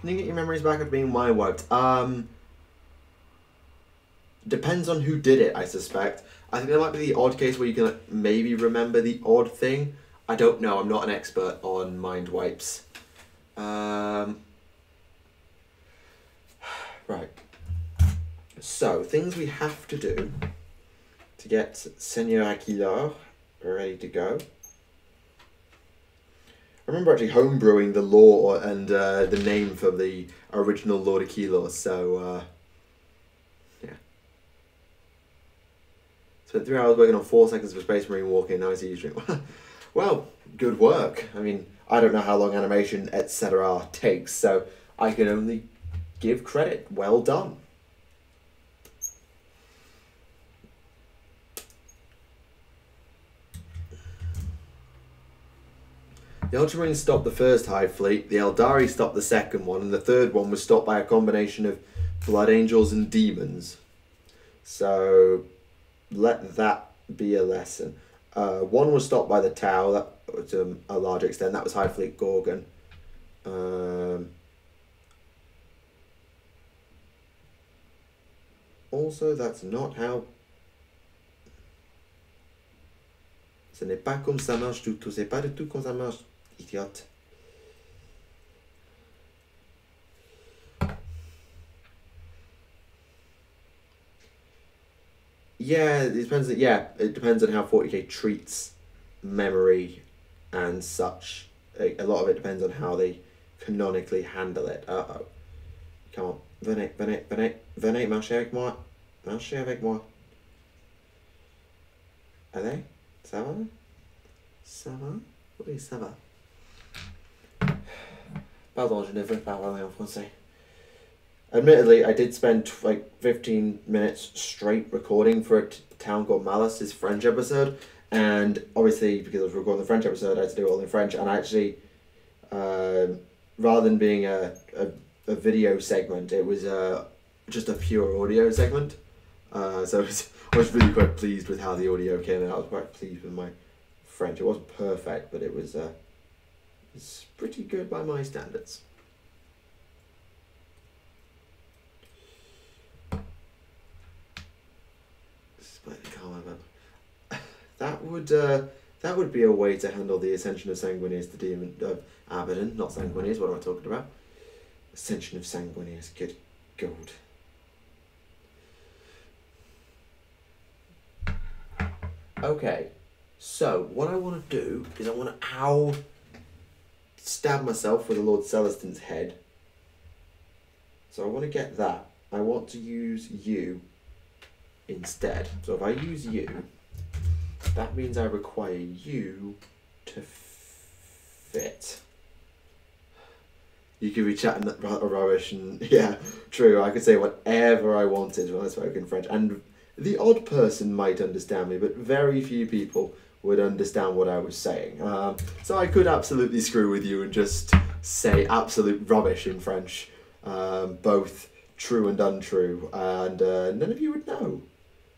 you get your memories back of being mind wiped? Depends on who did it, I suspect. I think there might be the odd case where you can maybe remember the odd thing. I don't know, I'm not an expert on mind wipes. Right. So, things we have to do to get Seigneur Aquilor ready to go. I remember actually homebrewing the lore and the name for the original Lord Aquilor, so yeah. Spent 3 hours working on 4 seconds of Space Marine walking, now I see you stream. Well, good work. I mean, I don't know how long animation, etc. takes, so I can only give credit. Well done. The Ultramarines stopped the first Hive Fleet, the Eldari stopped the second one, and the third one was stopped by a combination of Blood Angels and Demons. So, let that be a lesson. One was stopped by the Tau, that to a large extent. That was High Fleet Gorgon. Also, that's not how... Ce n'est pas comme ça marche du tout. C'est pas du tout comme ça marche, idiote. Yeah, it depends. Yeah, it depends on how 40k treats memory and such. A lot of it depends on how they canonically handle it. Uh-oh. Come on. Venez, venez, venez, venez, marchez avec moi. Marchez avec moi. Allez, ça va? Ça va? Oui, ça va. Pardon, je ne veux pas parler en français. Admittedly, I did spend like 15 minutes straight recording for a town called Malice's French episode, and obviously because I was recording the French episode, I had to do it all in French, and I actually, rather than being a video segment, it was just a pure audio segment. So I was really quite pleased with how the audio came out. I was quite pleased with my French. It wasn't perfect, but it was pretty good by my standards. That would be a way to handle the ascension of Sanguinius, the demon of Abaddon, not Sanguinius. What am I talking about? Ascension of Sanguinius. Good God. Okay, so what I want to do is I want to stab myself with the Lord Celestin's head. So I want to get that. I want to use you instead. So if I use you, that means I require you to fit. You could be chatting rubbish and yeah, true, I could say whatever I wanted when I spoke in French, and the odd person might understand me, but very few people would understand what I was saying. So I could absolutely screw with you and just say absolute rubbish in French, both true and untrue, and none of you would know.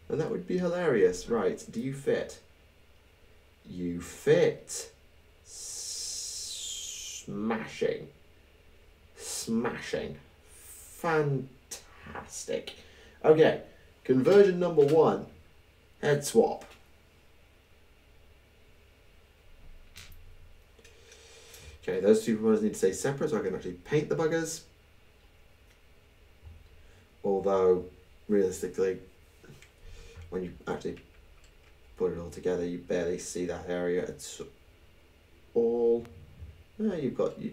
And that would be hilarious. Right, do you fit? You fit. Smashing. Smashing. Fantastic. Okay, conversion number 1. Head swap. Okay, those two components need to stay separate so I can actually paint the buggers. Although, realistically, when you actually put it all together, you barely see that area at all. No, you've got to do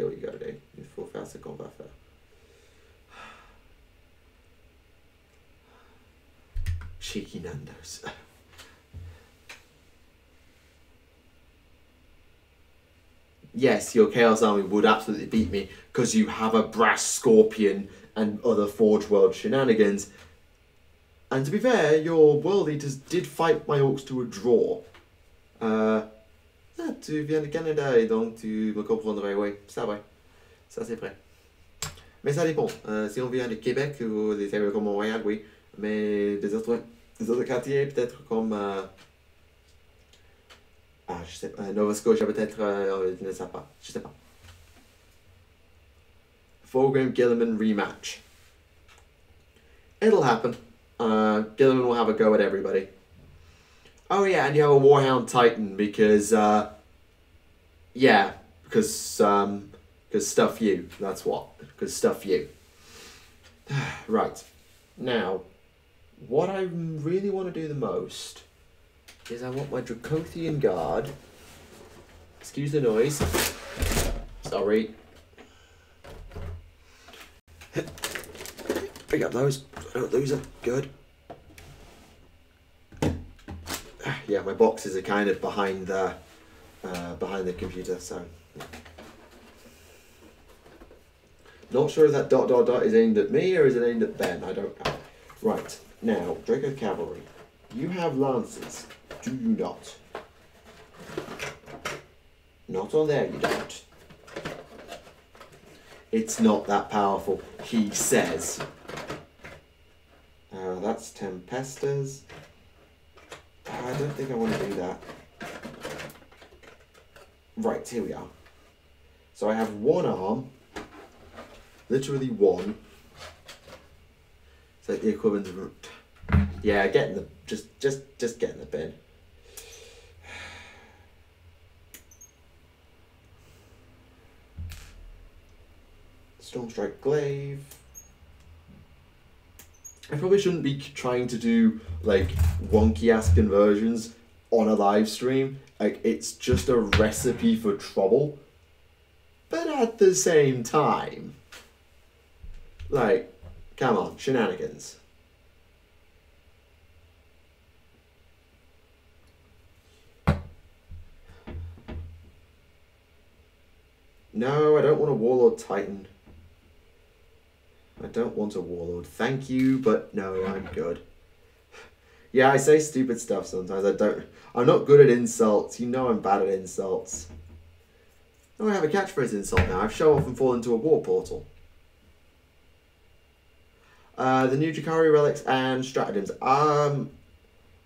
what you got to do. Il faut faire ce qu'on va faire. Cheeky Nandos. Yes, your Chaos Army would absolutely beat me because you have a Brass Scorpion and other Forge World shenanigans. And to be fair, your World Eaters did fight my Orcs to a draw. Tu viens de Canada et donc tu me comprendrais, oui, ça va. Ça c'est vrai. Mais ça dépend. Si on vient de Québec ou des territoires comme Montréal, oui. Mais des autres quartiers, peut-être comme... je sais pas. Nova Scotia, peut-être... je ne sais pas. Je sais pas. Fulgrim Gilliman rematch. It'll happen. Gilliman will have a go at everybody. Oh yeah, and you have a Warhound Titan because, yeah, because stuff you. That's what. Because stuff you. Right. Now, what I really want to do the most is I want my Dracothian Guard. Excuse the noise. Sorry. Pick up those. I don't lose them. Good. Yeah, my boxes are kind of behind the computer, so not sure if that ... is aimed at me or is it aimed at Ben. I don't know. Right now, Draco Cavalry. You have lances, do you not? Not on there, you don't. It's not that powerful, he says. That's Tempestas. I don't think I want to do that. Right, here we are. So I have one arm, literally one. It's like the equivalent of, yeah, get in the, just get in the bin. Stormstrike Glaive. I probably shouldn't be trying to do like wonky ass conversions on a live stream. Like, it's just a recipe for trouble. But at the same time, like, come on, shenanigans. No, I don't want a Warlord Titan. I don't want a Warlord. Thank you, but no, I'm good. Yeah, I say stupid stuff sometimes. I'm not good at insults. You know I'm bad at insults. Oh, I have a catchphrase insult now. I've show off and fall into a war portal. The new Jakari relics and stratagems.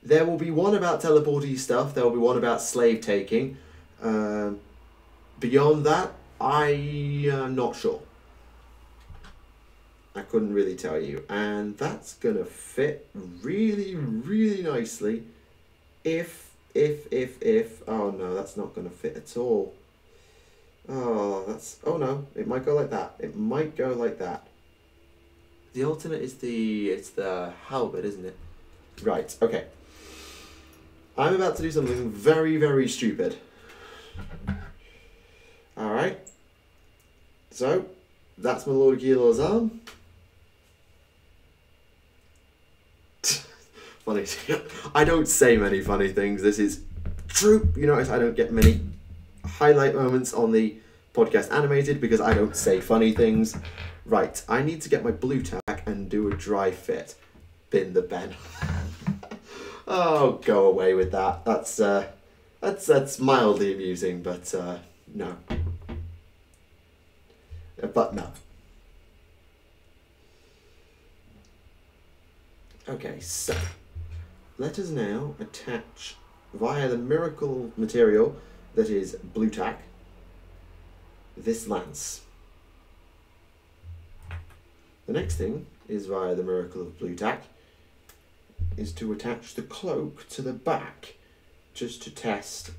There will be one about teleporty stuff. There will be one about slave taking. Beyond that, I am not sure. I couldn't really tell you. And that's going to fit really, really nicely if... Oh no, that's not going to fit at all. Oh, that's... Oh no, it might go like that. It might go like that. The alternate is it's the halberd, isn't it? Right, okay. I'm about to do something very, very stupid. Alright. So, that's my Lord Gilo's arm. Funny. I don't say many funny things. This is true. You notice I don't get many highlight moments on the podcast animated because I don't say funny things. Right, I need to get my blue tack and do a dry fit. Bin the Ben. Oh, go away with that. That's mildly amusing, but no. But no. Okay, so let us now attach via the miracle material that is blue tack this lance. The next thing is via the miracle of blue tack is to attach the cloak to the back just to test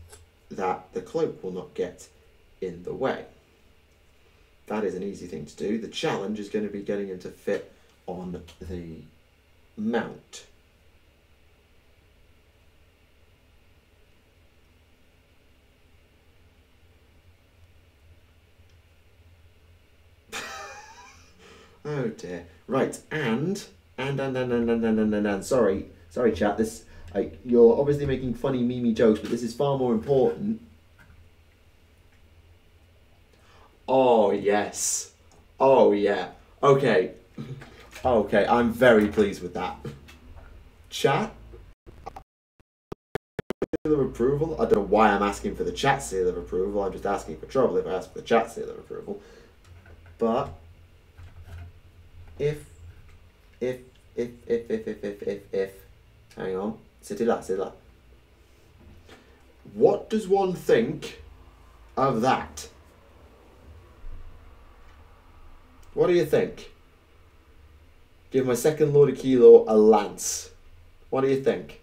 that the cloak will not get in the way. That is an easy thing to do. The challenge is going to be getting him to fit on the mount. Oh dear. Right, and sorry chat, this you're obviously making funny memey jokes, but this is far more important. Oh yes. Oh yeah. Okay. Okay, I'm very pleased with that. Chat? Seal of approval? I don't know why I'm asking for the chat seal of approval. I'm just asking for trouble if I ask for the chat seal of approval. But if hang on, sit là. What does one think of that? What do you think? Give my second Lord of Kilo a lance. What do you think?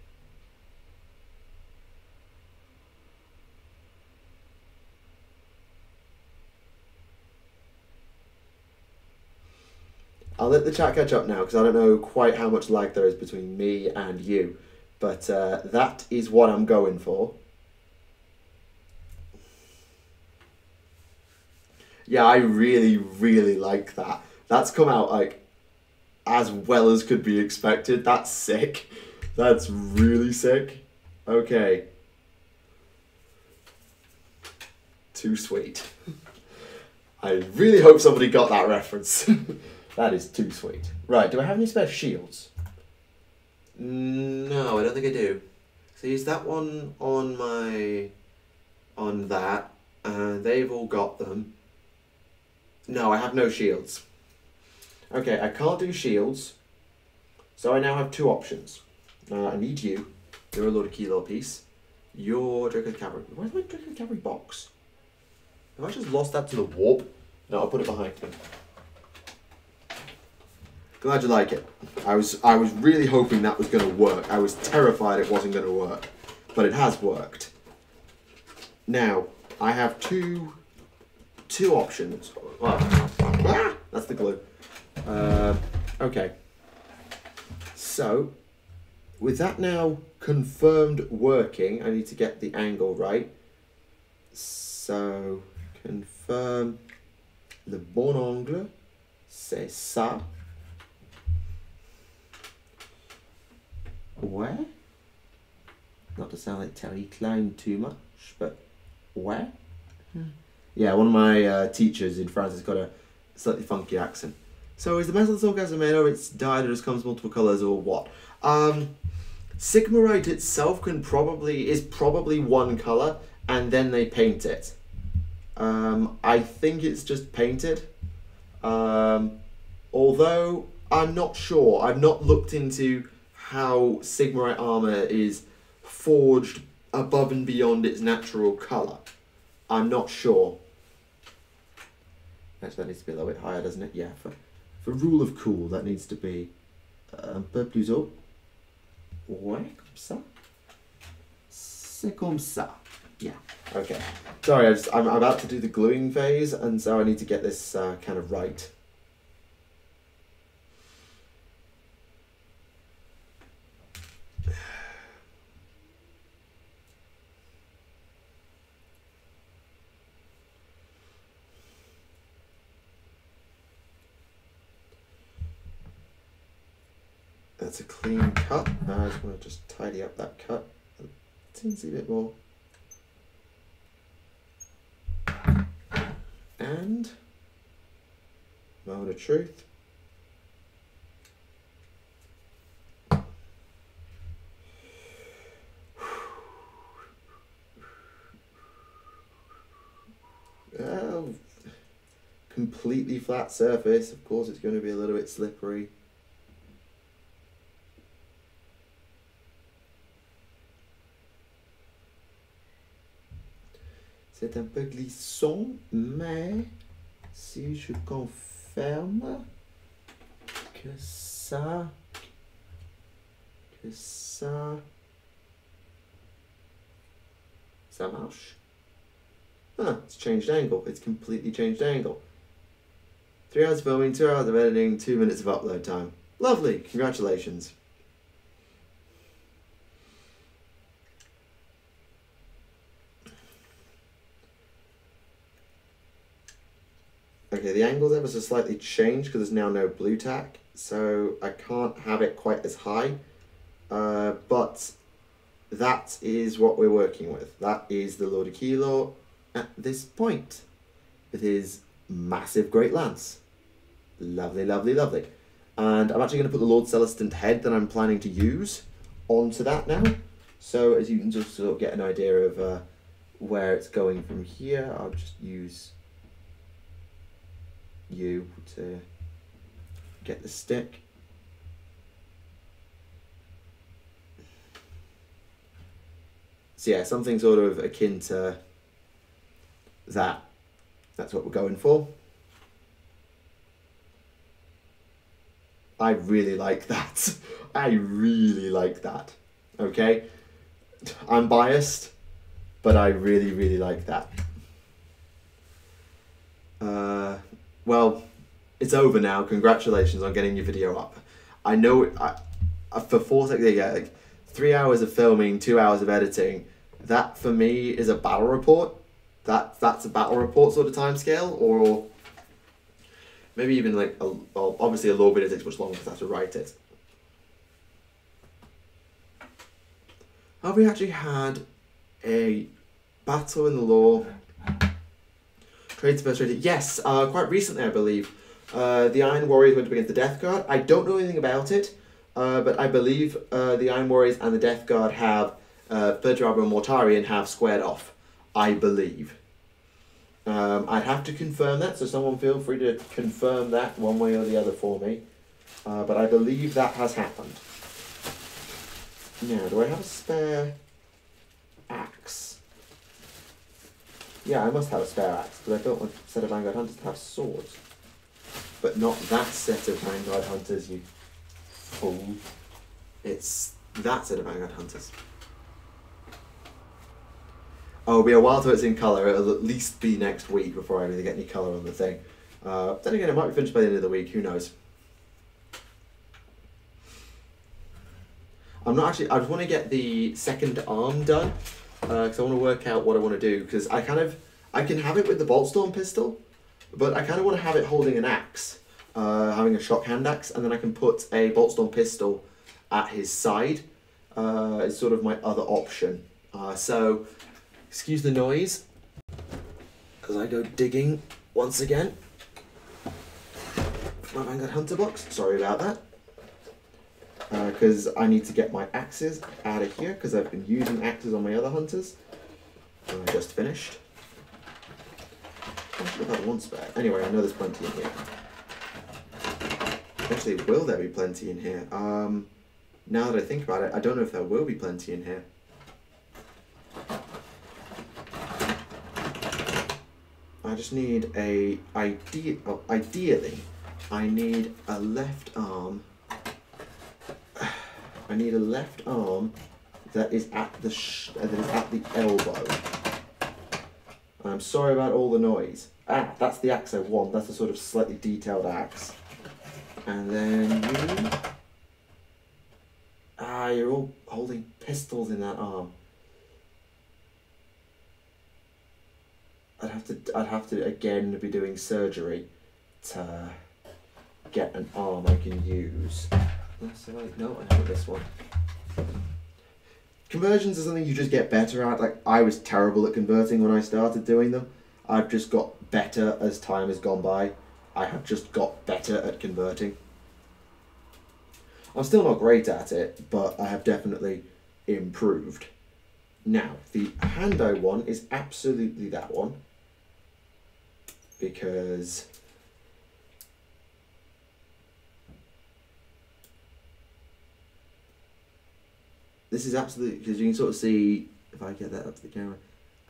I'll let the chat catch up now because I don't know quite how much lag there is between me and you. But that is what I'm going for. Yeah, I really, really like that. That's come out like as well as could be expected. That's sick. That's really sick. Okay. Too sweet. I really hope somebody got that reference. That is too sweet. Right, do I have any spare shields? No, I don't think I do. So use that one on that. They've all got them. No, I have no shields. Okay, I can't do shields. So I now have two options. I need you. You're a Lord of Kilo piece. You're Draco Cavalry. Where's my Draco Cavalry box? Have I just lost that to the warp? No, I'll put it behind me. Glad you like it. I was really hoping that was going to work. I was terrified it wasn't going to work, but it has worked. Now I have two options. That's the glue. Okay. So with that now confirmed working, I need to get the angle right. So confirm le bon angle, c'est ça. Where? Not to sound like Terry Klein too much, but where? Yeah, one of my teachers in France has got a slightly funky accent. So is the metal Stormcast made of it's dyed or just comes multiple colours or what? Sigmarite itself is probably one colour and then they paint it. I think it's just painted. Although I'm not sure. I've not looked into how Sigmarite armour is forged above and beyond its natural colour. I'm not sure. Actually, that needs to be a little bit higher, doesn't it? Yeah, for rule of cool, that needs to be un peu plus haut. Ouais, comme ça. C'est comme ça. Yeah, okay. Sorry, I'm about to do the gluing phase, and so I need to get this kind of right. That's a clean cut. Now I just want to just tidy up that cut a teensy bit more. And moment of truth. Oh, completely flat surface. Of course, it's going to be a little bit slippery. C'est un peu glissant, mais si je confirme que ça, ça marche. Ah, it's changed angle. It's completely changed angle. 3 hours of filming, 2 hours of editing, 2 minutes of upload time. Lovely, congratulations. Okay, the angle's ever so slightly changed because there's now no blue tack, so I can't have it quite as high, but that is what we're working with. That is the Lord of Kilo at this point, with his massive great lance. Lovely, lovely, lovely. And I'm actually going to put the Lord Celestant head that I'm planning to use onto that now, so as you can just sort of get an idea of where it's going from here. I'll just use you to get the stick. So yeah, something sort of akin to that. That's what we're going for. I really like that. I really like that. Okay? I'm biased, but I really, really like that. Well, it's over now. Congratulations on getting your video up. I know for 4 seconds, yeah, like 3 hours of filming, 2 hours of editing. That for me is a battle report. That's a battle report sort of timescale, or maybe even like obviously a little bit. It takes much longer because I have to write it. Have we actually had a battle in the lore? Trades versus trade. Yes, quite recently, I believe. The Iron Warriors went up against the Death Guard. I don't know anything about it, but I believe the Iron Warriors and the Death Guard have, Perturabo and Mortarion have squared off. I believe. I'd have to confirm that, so someone feel free to confirm that one way or the other for me. But I believe that has happened. Now, do I have a spare axe? Yeah, I must have a spare axe, because I built a set of Vanguard Hunters to have swords. But not that set of Vanguard Hunters, you fool. It's that set of Vanguard Hunters. Oh, it'll be a while till it's in colour. It'll at least be next week before I really get any colour on the thing. Then again, it might be finished by the end of the week, who knows. I'm not actually, I just want to get the second arm done, because I want to work out what I want to do, because I can have it with the Boltstorm pistol, but I kind of want to have it holding an axe, having a shock hand axe, and then I can put a Boltstorm pistol at his side. It's sort of my other option. So, excuse the noise, as I go digging once again for my Vanguard Hunter box. Sorry about that. Because I need to get my axes out of here, because I've been using axes on my other hunters. And I just finished. I should have had one spare. Anyway, I know there's plenty in here. Actually, will there be plenty in here? Now that I think about it, I don't know if there will be plenty in here. I just need ideally, I need a left arm. I need a left arm that is at the elbow. I'm sorry about all the noise. Ah, that's the axe I want. That's a sort of slightly detailed axe. And then you. Ah, you're all holding pistols in that arm. I'd have to again be doing surgery to get an arm I can use. No, I have this one. Conversions are something you just get better at. Like, I was terrible at converting when I started doing them. I've just got better as time has gone by. I have just got better at converting. I'm still not great at it, but I have definitely improved. Now, the hand I want is absolutely that one. Because this is absolutely, because you can sort of see, if I get that up to the camera,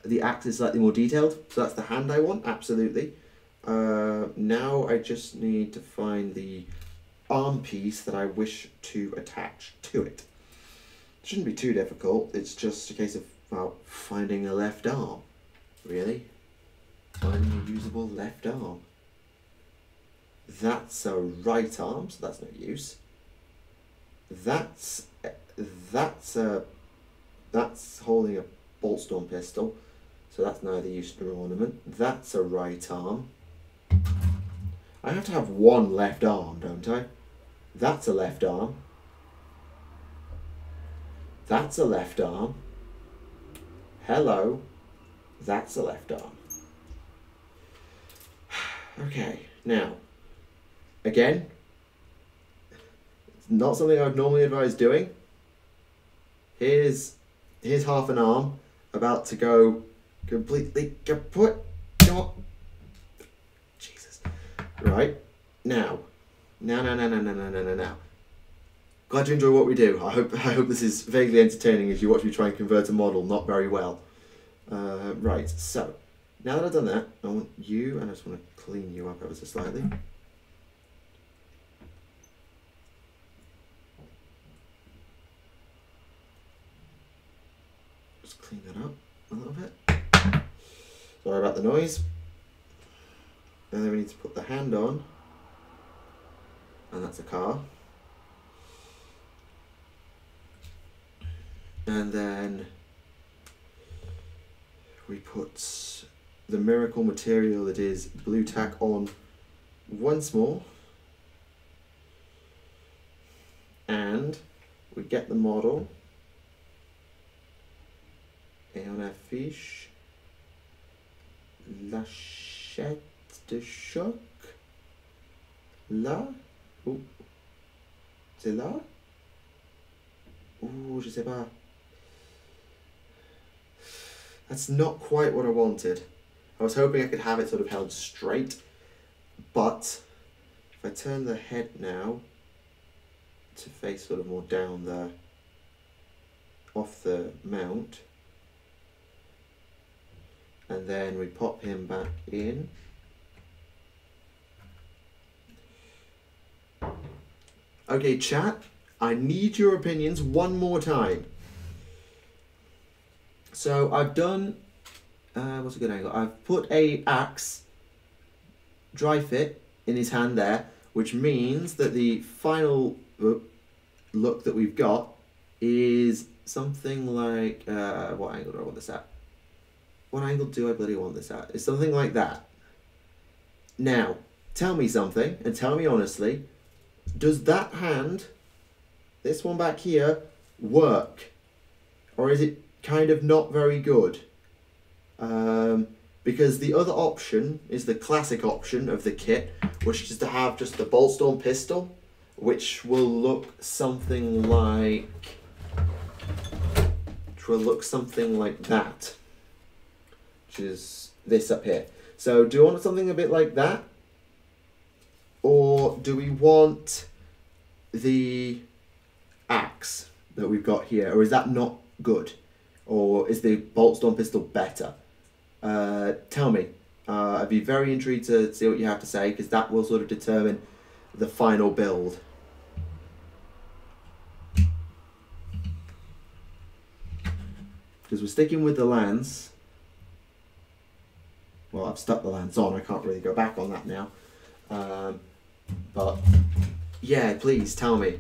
the axe is slightly more detailed, so that's the hand I want, absolutely. Now I just need to find the arm piece that I wish to attach to it. It shouldn't be too difficult, it's just a case of, well, finding a left arm, really. Finding a usable left arm. That's a right arm, so that's no use. That's holding a Boltstorm pistol, so that's neither use nor ornament. That's a right arm. I have to have one left arm, don't I? That's a left arm. That's a left arm. Hello. That's a left arm. Okay, now, again, it's not something I'd normally advise doing. Here's half an arm about to go completely kaput. Jesus. Right, now. Glad you enjoy what we do. I hope this is vaguely entertaining as you watch me try and convert a model not very well. Right, so, now that I've done that, I want you, and I just want to clean you up ever so slightly. Just clean that up a little bit. Sorry about the noise. And then we need to put the hand on, and that's a car. And then we put the miracle material that is blue tack on once more, and we get the model, et on affiche l'achette de choc là. Oh, c'est là? Oh, je sais pas. That's not quite what I wanted. I was hoping I could have it sort of held straight, but if I turn the head now to face sort of more down there, off the mount. And then we pop him back in. Okay, chat, I need your opinions one more time. So I've done, what's a good angle? I've put a axe dry fit in his hand there, which means that the final look that we've got is something like, what angle do I want this at? What angle do I bloody want this at? It's something like that. Now, tell me something, and tell me honestly, does that hand, this one back here, work? Or is it kind of not very good? Because the other option is the classic option of the kit, which is to have just the Boltstorm pistol, which will look something like that, which is this up here. So do you want something a bit like that, or do we want the axe that we've got here, or is that not good, or is the Boltstorm pistol better? Tell me. I'd be very intrigued to see what you have to say, because that will sort of determine the final build. Because we're sticking with the lance. Well, I've stuck the lance on, I can't really go back on that now. But yeah, please tell me.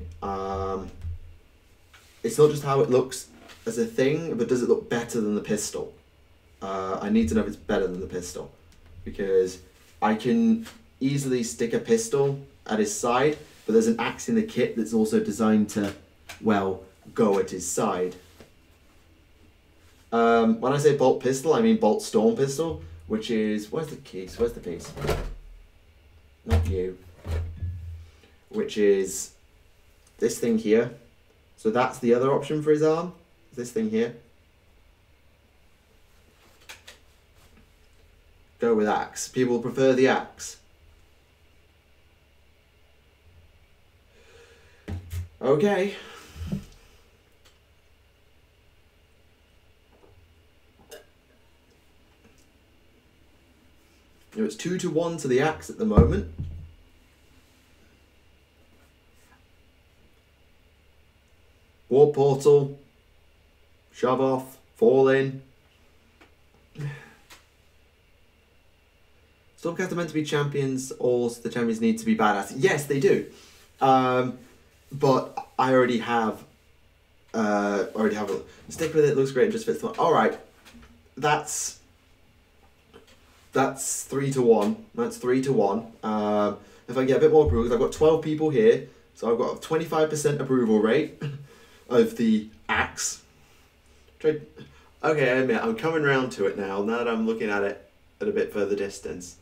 It's not just how it looks as a thing, but does it look better than the pistol? I need to know if it's better than the pistol, because I can easily stick a pistol at his side, but there's an axe in the kit that's also designed to, well, go at his side. When I say bolt pistol, I mean bolt storm pistol, which is, where's the keys? Where's the piece? Not you. Which is this thing here. So that's the other option for his arm. This thing here. Go with axe. People prefer the axe. Okay. It's 2-1 to the axe at the moment. War portal. Shove off. Fall in. Stormcast are meant to be champions, or the champions need to be badass. Yes, they do. But I already have a stick with it. Looks great. It just fits. All right, that's 3-1. That's 3-1. If I get a bit more approval, because I've got 12 people here, so I've got a 25% approval rate of the axe. Okay, I admit I'm coming round to it now. Now that I'm looking at it at a bit further distance,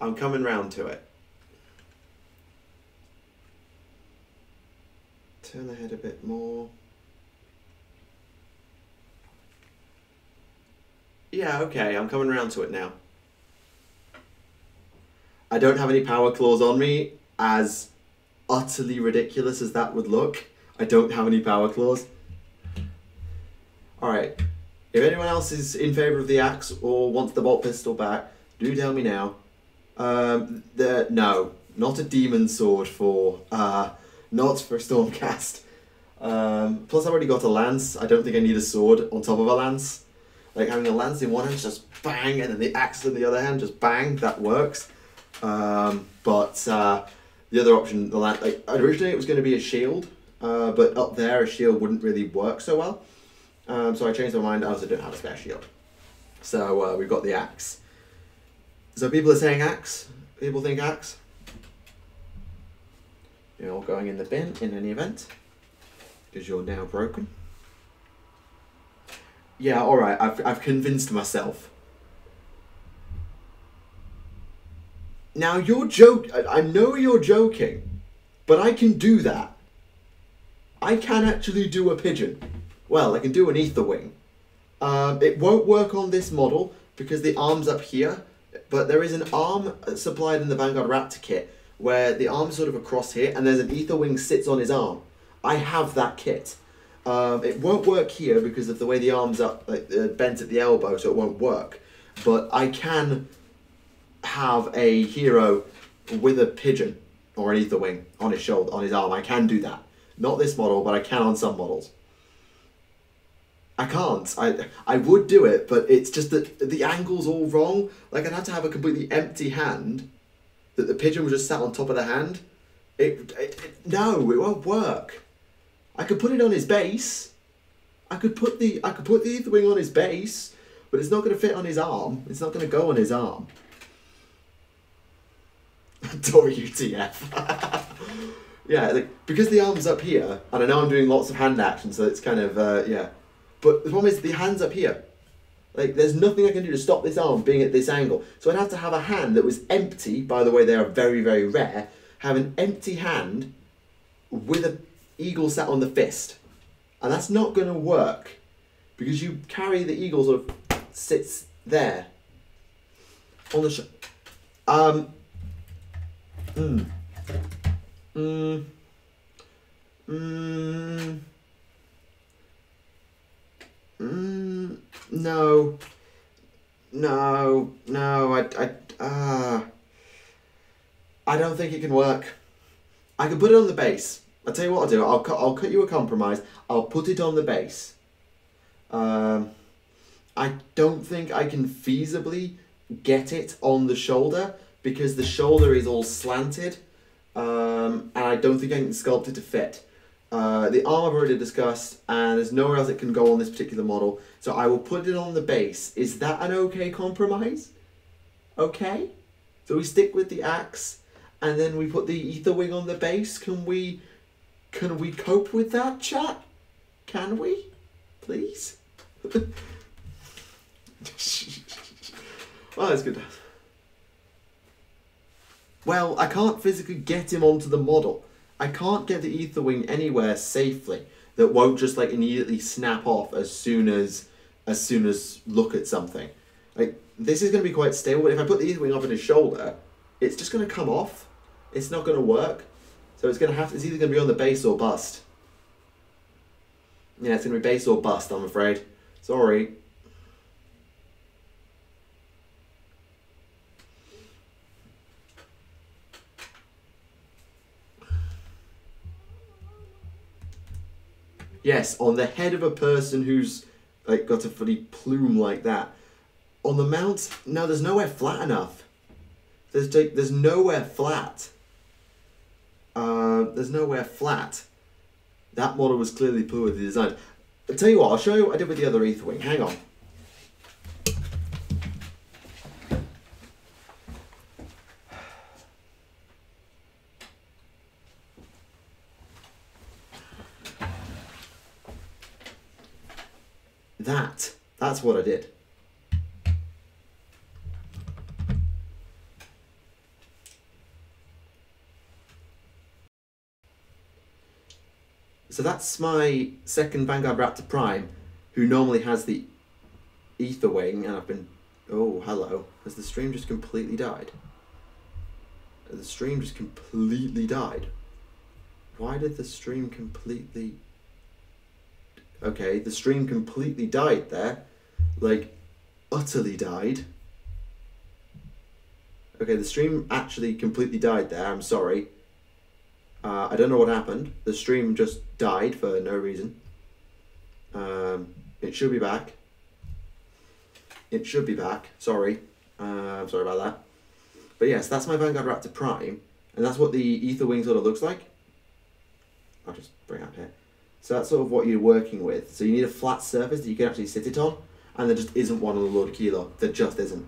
I'm coming round to it. Turn the head a bit more. Yeah, okay, I'm coming round to it now. I don't have any power claws on me, as utterly ridiculous as that would look. I don't have any power claws. Alright, if anyone else is in favour of the axe or wants the bolt pistol back, do tell me now. No, not a demon sword for, not for Stormcast. Plus I've already got a lance. I don't think I need a sword on top of a lance. Like having a lance in one hand, just bang, and then the axe in the other hand, just bang, that works. But the other option, the lance, like originally it was going to be a shield, but up there a shield wouldn't really work so well. So I changed my mind. I also don't have a spare shield. So we've got the axe. So people are saying axe. People think axe. You're all going in the bin in any event, because you're now broken. Yeah, all right. I've convinced myself. Now you're I know you're joking, but I can do that. I can actually do a pigeon. Well, I can do an ether wing. It won't work on this model because the arm's up here, but there is an arm supplied in the Vanguard Raptor kit where the arm's sort of across here and there's an ether wing sits on his arm. I have that kit. It won't work here because of the way the arm's up, like bent at the elbow, so it won't work. But I can have a hero with a pigeon or an ether wing on his shoulder, on his arm. I can do that. Not this model, but I can on some models. I can't. I would do it, but it's just that the angle's all wrong. Like, I'd have to have a completely empty hand, that the pigeon was just sat on top of the hand. No, it won't work. I could put it on his base. I could put the ether wing on his base, but it's not going to fit on his arm. It's not going to go on his arm. WTF. Yeah, like, because the arm's up here, and I know I'm doing lots of hand action, so it's kind of, yeah. But the problem is the hand's up here. Like, there's nothing I can do to stop this arm being at this angle. So I'd have to have a hand that was empty. By the way, they are very, very rare. Have an empty hand with an eagle sat on the fist. And that's not going to work, because you carry the eagle sort of sits there on the I don't think it can work. I can put it on the base. I'll tell you what I'll do. I'll cut you a compromise. I'll put it on the base. I don't think I can feasibly get it on the shoulder, because the shoulder is all slanted, and I don't think I can sculpt it to fit. The arm I've already discussed, and there's nowhere else it can go on this particular model, so I will put it on the base. Is that an okay compromise? Okay? So we stick with the axe, and then we put the ether wing on the base. Can we cope with that, chat? Can we? Please? Well, that's good. Well, I can't physically get him onto the model. I can't get the ether wing anywhere safely that won't just like immediately snap off as soon as look at something. Like, this is going to be quite stable, but if I put the ether wing up on his shoulder, it's just going to come off. It's not going to work. So it's either going to be on the base or bust. Yeah, it's going to be base or bust, I'm afraid. Sorry. Yes, on the head of a person who's like got a fully plume like that. On the mount, no, there's nowhere flat enough. There's nowhere flat. There's nowhere flat. That model was clearly poorly designed. I'll tell you what, I'll show you what I did with the other ether wing. Hang on. That's what I did. So that's my second Vanguard Raptor Prime, who normally has the ether wing, and I've been... Oh, hello. Has the stream just completely died? The stream just completely died. Why did the stream completely... Okay, the stream completely died there. Like, utterly died. Okay, the stream actually completely died there. I'm sorry. I don't know what happened. The stream just died for no reason. It should be back. It should be back. Sorry. I'm sorry about that. But yes, that's my Vanguard Raptor Prime. And that's what the ether wing sort of looks like. I'll just bring it up here. So that's sort of what you're working with. So you need a flat surface that you can actually sit it on. And there just isn't one on the Lord Kilo. There just isn't.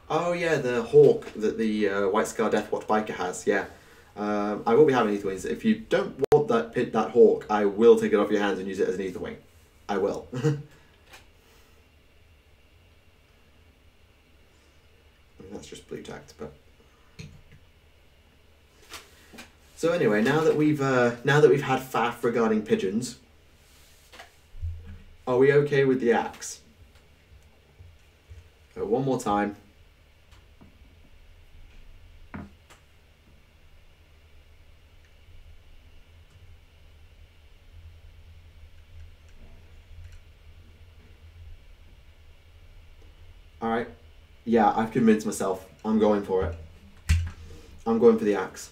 Oh yeah, the hawk that the White Scar Deathwatch biker has. Yeah, I will be having ether wings. If you don't want that hawk, I will take it off your hands and use it as an ether wing. I will. That's just blue tacked, but. So anyway, now that we've had faff regarding pigeons, are we okay with the axe? So one more time. Alright. Yeah, I've convinced myself. I'm going for it. I'm going for the axe.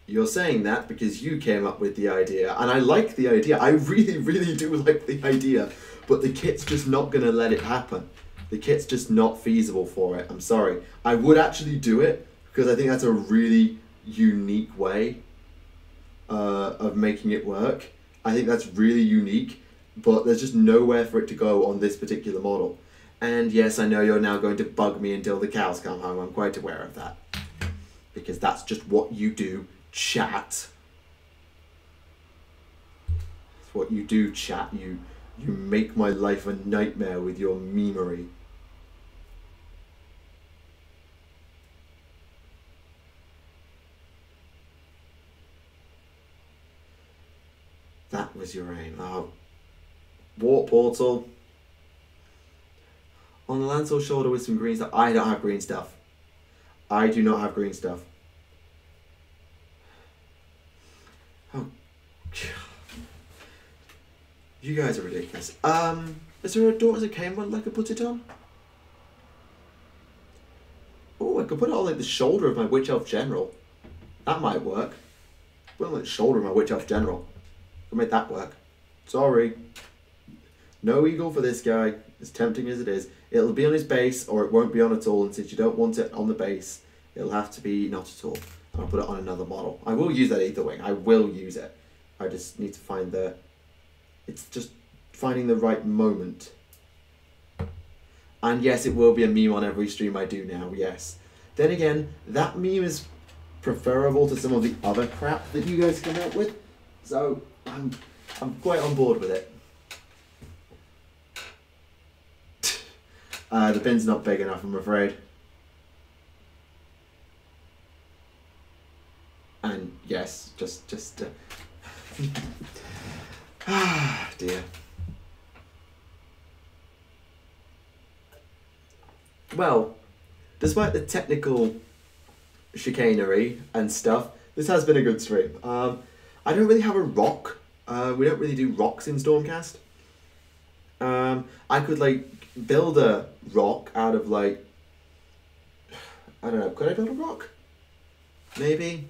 You're saying that because you came up with the idea, and I like the idea. I really, really do like the idea, but the kit's just not going to let it happen. The kit's just not feasible for it. I'm sorry. I would actually do it because I think that's a really unique way of making it work. I think that's really unique, but there's just nowhere for it to go on this particular model. And yes, I know you're now going to bug me until the cows come home. I'm quite aware of that. Because that's just what you do, chat. It's what you do, chat. You make my life a nightmare with your memery. That was your aim. Oh. Warp portal. On the Lancel's shoulder with some green stuff. I don't have green stuff. I do not have green stuff. Oh. You guys are ridiculous. Is there a door as a cane one I could put it on? Oh, I could put it on like the shoulder of my Witch Elf General. That might work. Put it on like the shoulder of my Witch Elf General. Could make that work. Sorry. No eagle for this guy, as tempting as it is. It'll be on his base, or it won't be on at all, and since you don't want it on the base, it'll have to be not at all. And I'll put it on another model. I will use that either way. I will use it. I just need to find the... It's just finding the right moment. And yes, it will be a meme on every stream I do now, yes. Then again, that meme is preferable to some of the other crap that you guys come up with. So, I'm quite on board with it. The bin's not big enough, I'm afraid. And yes, just ah, dear. Well, despite the technical chicanery and stuff, this has been a good stream. I don't really have a rock. We don't really do rocks in Stormcast. I could like build a rock out of like, I don't know, could I build a rock? Maybe?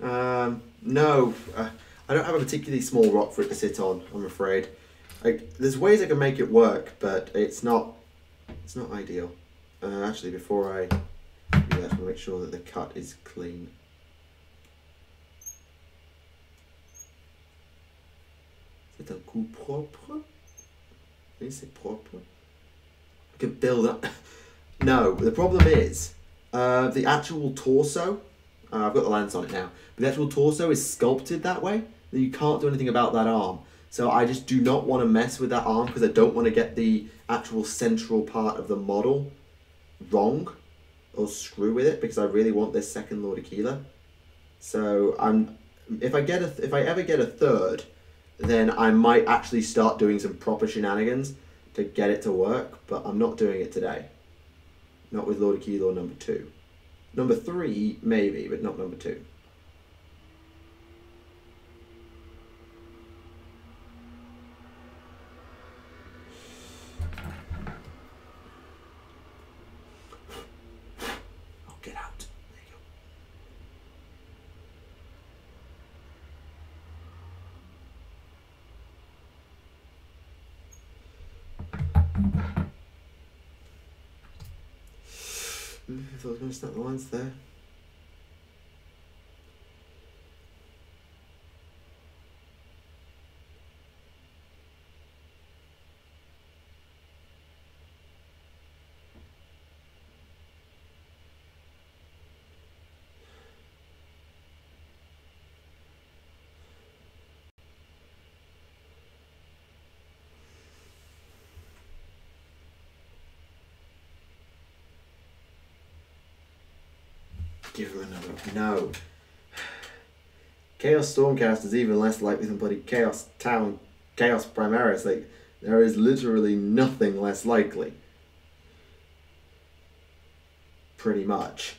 No, I don't have a particularly small rock for it to sit on, I'm afraid. Like, there's ways I can make it work, but it's not ideal. Actually, before I do that, I'm going to make sure that the cut is clean. C'est un coup propre? Oui, c'est propre. I can build up. No, the problem is, the actual torso, I've got the lance on it now, but the actual torso is sculpted that way, that you can't do anything about that arm. So I just do not want to mess with that arm because I don't want to get the actual central part of the model wrong or screw with it, because I really want this second Lord Aquila. So if I ever get a third, then I might actually start doing some proper shenanigans to get it to work, but I'm not doing it today. Not with Lord Aquila or number 2. Number 3, maybe, but not number 2. Oh, get out. There you go. I thought I was going to snap the lines there. Give him another. No. Chaos Stormcast is even less likely than bloody Chaos Town, Chaos Primaris. Like, There is literally nothing less likely. Pretty much.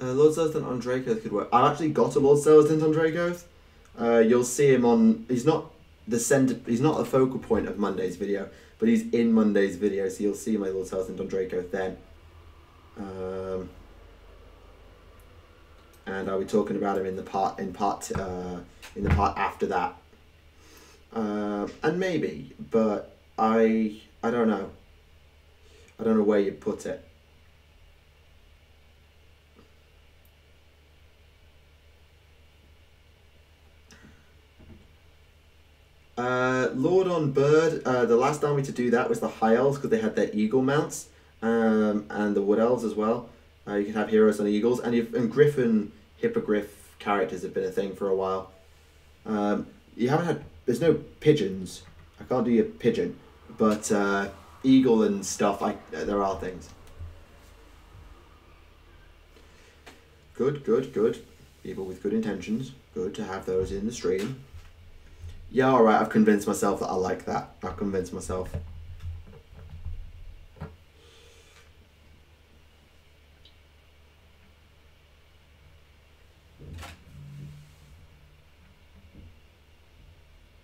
Lord Celestin on Dracoth could work. I've actually got a Lord Celestin on Dracoth. You'll see him on. He's not the center. He's not the focal point of Monday's video, but he's in Monday's video, so you'll see my Lord Celestin on Dracoth then. And I'll be talking about him in the part after that. And maybe, but I don't know. I don't know where you put it. Lord on Bird, the last army to do that was the High Elves because they had their eagle mounts, and the Wood Elves as well. You can have heroes on eagles, and Griffin, Hippogriff characters have been a thing for a while. You haven't had, there's no pigeons. I can't do your pigeon, but eagle and stuff, there are things. Good, good, good. People with good intentions. Good to have those in the stream. Yeah, alright, I've convinced myself that I like that. I've convinced myself.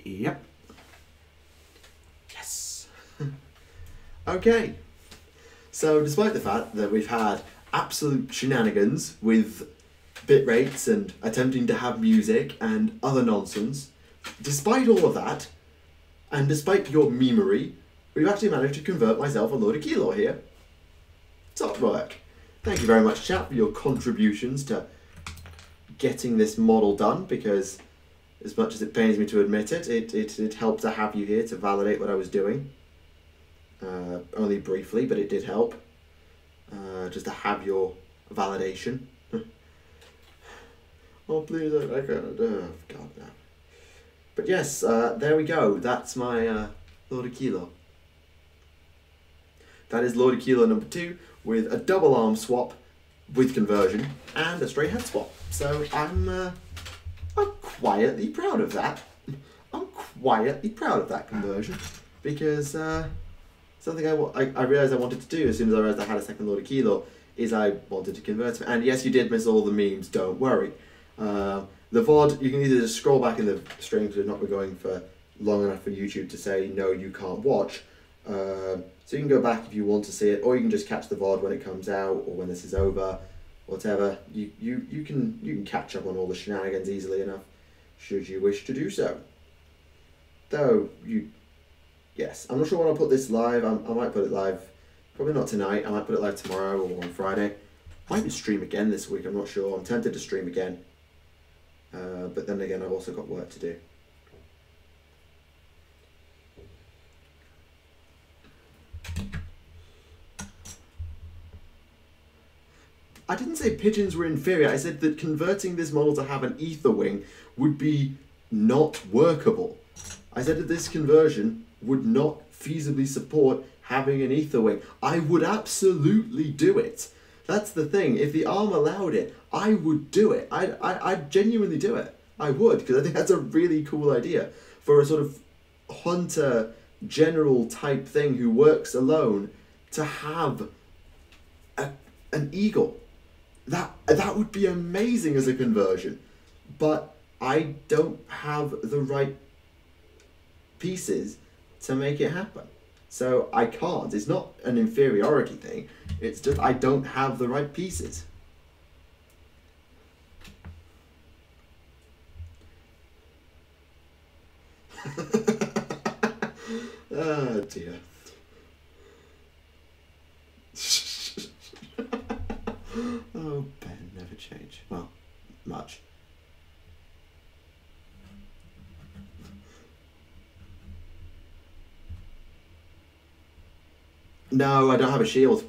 Yep. Yes. Okay. So, despite the fact that we've had absolute shenanigans with bit rates and attempting to have music and other nonsense, despite all of that, and despite your memery, we've actually managed to convert myself a Lord of Kilo here. Top work. Thank you very much, chat, for your contributions to getting this model done, because as much as it pains me to admit it, it helped to have you here to validate what I was doing. Only briefly, but it did help. Just to have your validation. Oh, please, I can't. Oh, God, no. But yes, there we go. That's my Lord of Kilo. That is Lord of Kilo number 2 with a double arm swap with conversion and a straight head swap. So I'm quietly proud of that. I'm quietly proud of that conversion because something I realised I wanted to do as soon as I realised I had a second Lord of Kilo is I wanted to convert him. And yes, you did miss all the memes. Don't worry. The VOD, you can either just scroll back in the stream because we've not been going for long enough for YouTube to say, no, you can't watch. So you can go back if you want to see it, or you can just catch the VOD when it comes out, or when this is over, whatever. You can catch up on all the shenanigans easily enough, should you wish to do so. Though, yes, I'm not sure when I'll put this live. I might put it live, probably not tonight. I might put it live tomorrow or on Friday. I might stream again this week, I'm not sure. I'm tempted to stream again. But then again, I've also got work to do. I didn't say pigeons were inferior. I said that converting this model to have an ether wing would be not workable. I said that this conversion would not feasibly support having an ether wing. I would absolutely do it. That's the thing. If the arm allowed it, I would do it. I'd genuinely do it. I would, because I think that's a really cool idea for a sort of hunter general type thing who works alone to have an eagle. That would be amazing as a conversion, but I don't have the right pieces to make it happen. So I can't. It's not an inferiority thing. It's just I don't have the right pieces. Oh dear. Oh, Ben, never change. Well, much. No, I don't have a shield.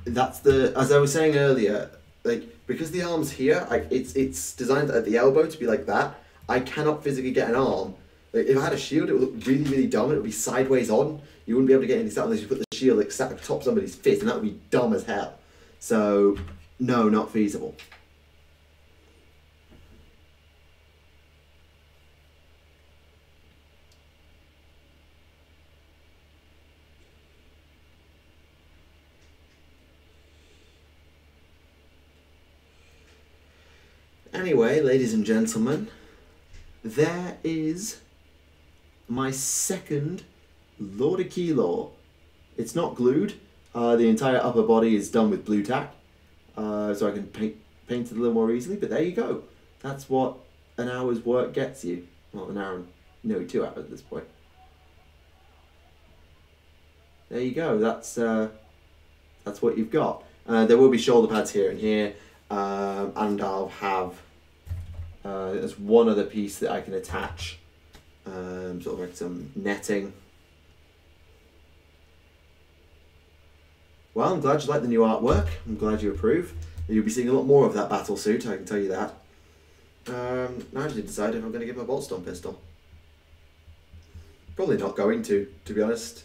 That's the, as I was saying earlier, like, because the arm's here, it's designed at the elbow to be like that. I cannot physically get an arm. Like, if I had a shield, it would look really, really dumb. It would be sideways on. You wouldn't be able to get any stat unless you put the shield like sat atop somebody's fist, and that would be dumb as hell. So, no, not feasible. Anyway, ladies and gentlemen, there is my second Lord of Keylor. It's not glued. The entire upper body is done with blue tack, so I can paint it a little more easily. But there you go. That's what an hour's work gets you. Well, an hour and nearly 2 hours at this point. There you go. That's what you've got. There will be shoulder pads here and here, and I'll have there's one other piece that I can attach, sort of like some netting. Well, I'm glad you like the new artwork. I'm glad you approve. You'll be seeing a lot more of that battle suit, I can tell you that. Now I just need to decide if I'm going to get my bolt storm pistol. Probably not going to be honest.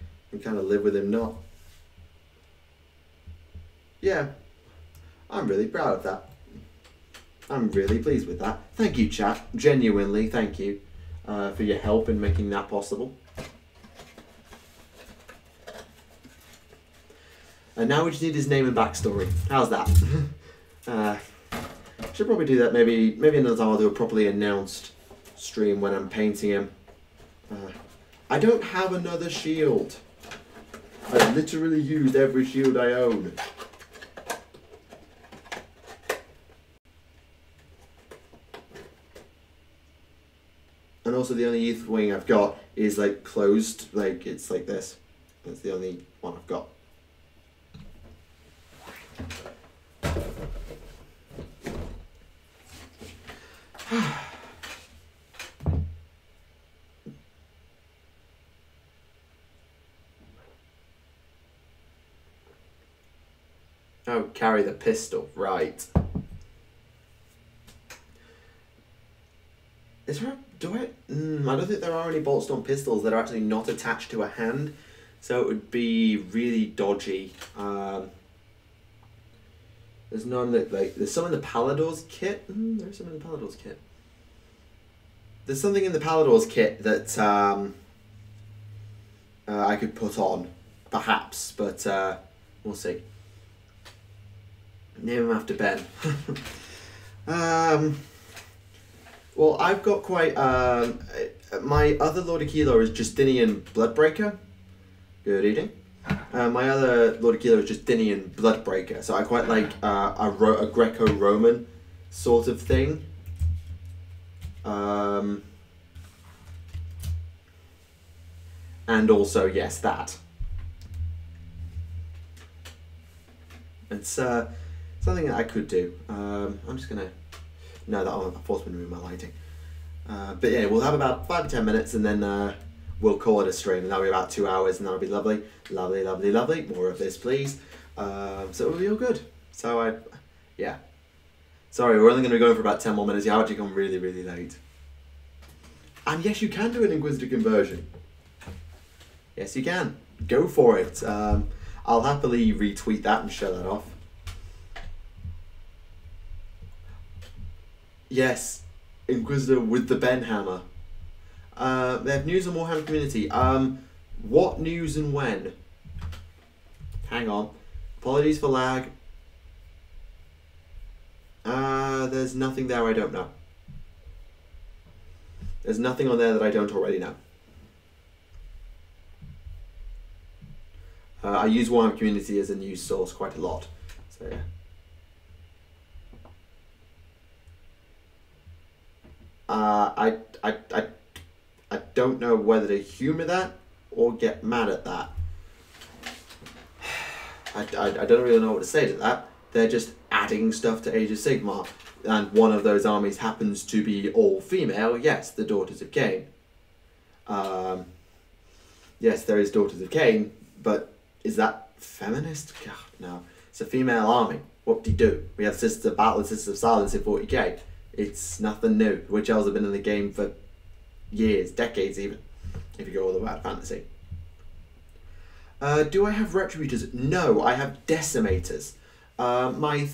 I can kind of live with him not. Yeah, I'm really proud of that. I'm really pleased with that. Thank you, chat. Genuinely, thank you for your help in making that possible. And now we just need his name and backstory. How's that? Should probably do that maybe another time. I'll do a properly announced stream when I'm painting him. I don't have another shield. I literally used every shield I own. And also the only youth wing I've got is like closed, like it's like this. That's the only one I've got. Oh, carry the pistol, right. Is there I don't think there are any bolt storm pistols that are actually not attached to a hand, so it would be really dodgy. There's none that, like, there's some in the Palador's kit. There's some in the Palador's kit. There's something in the Palador's kit that I could put on, perhaps, but we'll see. Name him after Ben. Well, I've got quite... my other Lord of Keylor is Justinian Bloodbreaker. Good evening. My other Lord of Keylor is Justinian Bloodbreaker, so I quite like a Greco-Roman sort of thing. And also, yes, that. It's something that I could do. I'm just going to... No, that'll force me to remove my lighting. But yeah, we'll have about 5 to 10 minutes and then we'll call it a stream. And that'll be about 2 hours and that'll be lovely. Lovely, lovely, lovely. More of this, please. So it'll be all good. So yeah. Sorry, we're only going to be going for about 10 more minutes. You have actually gone really, really late. And yes, you can do an Inquisitor conversion. Yes, you can. Go for it. I'll happily retweet that and show that off. Yes, Inquisitor with the Ben Hammer. They have news on Warhammer community. What news and when? Hang on. Apologies for lag. There's nothing there I don't know. There's nothing on there that I don't already know. I use Warhammer community as a news source quite a lot. So yeah. I don't know whether to humour that or get mad at that. I don't really know what to say to that. They're just adding stuff to Age of Sigmar, and one of those armies happens to be all female. Yes, the Daughters of Cain. Yes, there is Daughters of Cain, but is that feminist? God, no. It's a female army. Whoop-de-doo. We have Sisters of Battle and Sisters of Silence in 40k. It's nothing new. Witch Elves have been in the game for years, decades even, if you go all the way out fantasy. Do I have Retributors? No, I have Decimators. I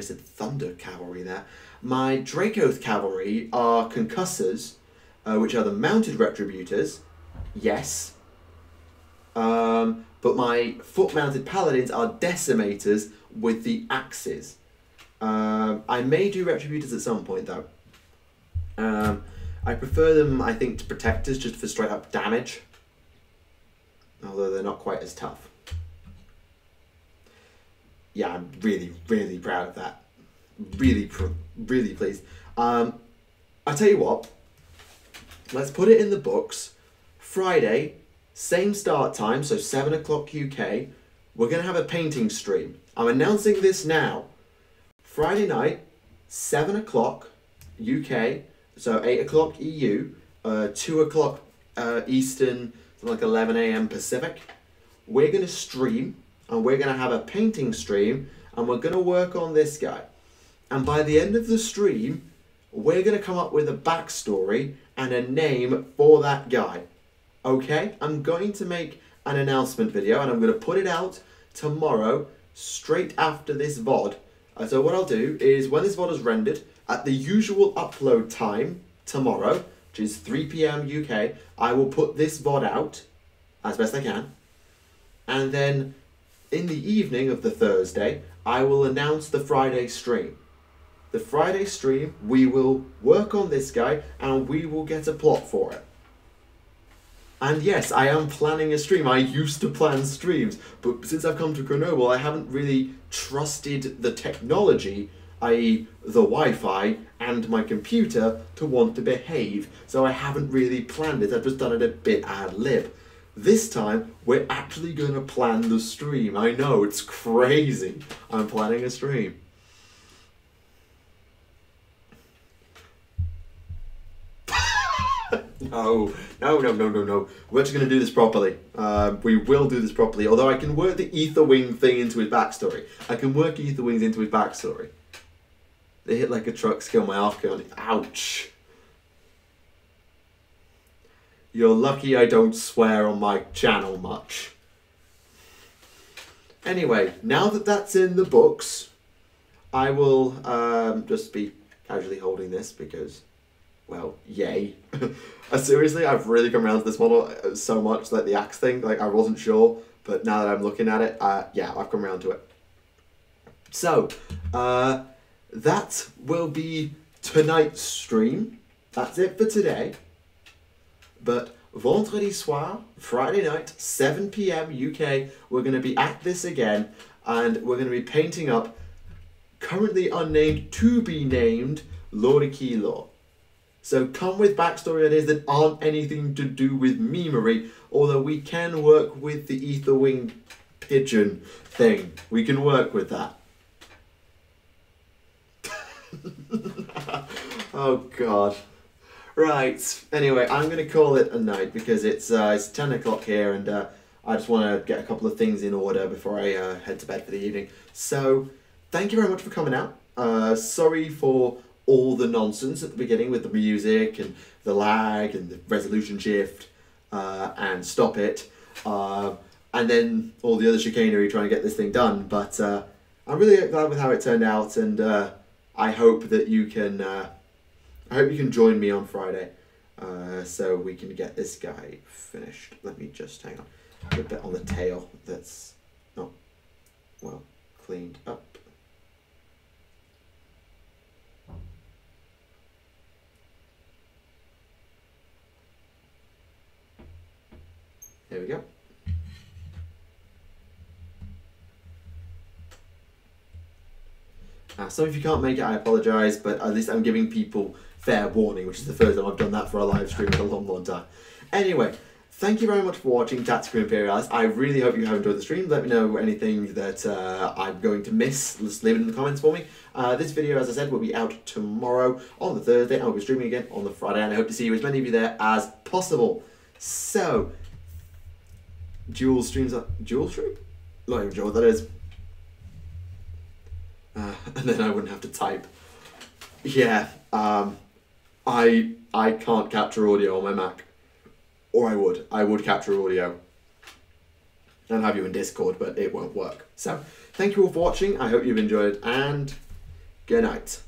said Thunder Cavalry there. My Dracoth Cavalry are Concussors, which are the mounted Retributors. Yes. But my foot-mounted Paladins are Decimators with the axes. I may do Retributors at some point though. I prefer them, I think, to Protectors just for straight up damage. Although they're not quite as tough. Yeah, I'm really, really proud of that. Really pleased. I tell you what, let's put it in the books. Friday, same start time, so 7 o'clock UK, we're going to have a painting stream. I'm announcing this now. Friday night, 7 o'clock UK, so 8 o'clock EU, 2 o'clock Eastern, like 11 AM Pacific. We're going to stream, and we're going to have a painting stream, and we're going to work on this guy. And by the end of the stream, we're going to come up with a backstory and a name for that guy. Okay? I'm going to make an announcement video, and I'm going to put it out tomorrow, straight after this VOD. So what I'll do is, when this VOD is rendered, at the usual upload time tomorrow, which is 3 PM UK, I will put this VOD out as best I can. And then in the evening of the Thursday, I will announce the Friday stream. The Friday stream, we will work on this guy and we will get a plot for it. And yes, I am planning a stream. I used to plan streams, but since I've come to Grenoble, I haven't really trusted the technology, i.e. the Wi-Fi and my computer, to want to behave. So I haven't really planned it. I've just done it a bit ad lib. This time, we're actually going to plan the stream. I know, it's crazy. I'm planning a stream. No. We're actually going to do this properly. We will do this properly. Although I can work the Etherwing thing into his backstory. I can work Etherwings into his backstory. They hit like a truck, skill my Archon. Ouch. You're lucky I don't swear on my channel much. Anyway, now that that's in the books, I will just be casually holding this because, well, yay. Seriously, I've really come around to this model so much, like the axe thing, like I wasn't sure, but now that I'm looking at it, yeah, I've come around to it. So, that will be tonight's stream. That's it for today. But vendredi soir, Friday night, 7 PM UK, we're going to be at this again, and we're going to be painting up currently unnamed, to be named, Lorikilo. So come with backstory ideas that aren't anything to do with memery, although we can work with the Etherwing pigeon thing. We can work with that. Oh god. Right, anyway, I'm going to call it a night because it's 10 o'clock here, and I just want to get a couple of things in order before I head to bed for the evening. So, thank you very much for coming out. Sorry for all the nonsense at the beginning with the music and the lag and the resolution shift and stop it. And then all the other chicanery trying to get this thing done. But I'm really glad with how it turned out, and I hope that you can... I hope you can join me on Friday so we can get this guy finished. Let me just hang on. A bit on the tail that's not well cleaned up. There we go. Some of you can't make it, I apologise, but at least I'm giving people fair warning, which is the first time I've done that for a live stream in a long time. Anyway, thank you very much for watching Tactica Imperialis. I really hope you have enjoyed the stream. Let me know anything that I'm going to miss. Just leave it in the comments for me. This video, as I said, will be out tomorrow on the Thursday, and I'll be streaming again on the Friday, and I hope to see you, as many of you there as possible. So, dual streams, dual stream? Not even sure what that is. and then I wouldn't have to type. Yeah, I can't capture audio on my Mac. Or I would. I would capture audio and have you in Discord, but it won't work. So, thank you all for watching. I hope you've enjoyed, and good night.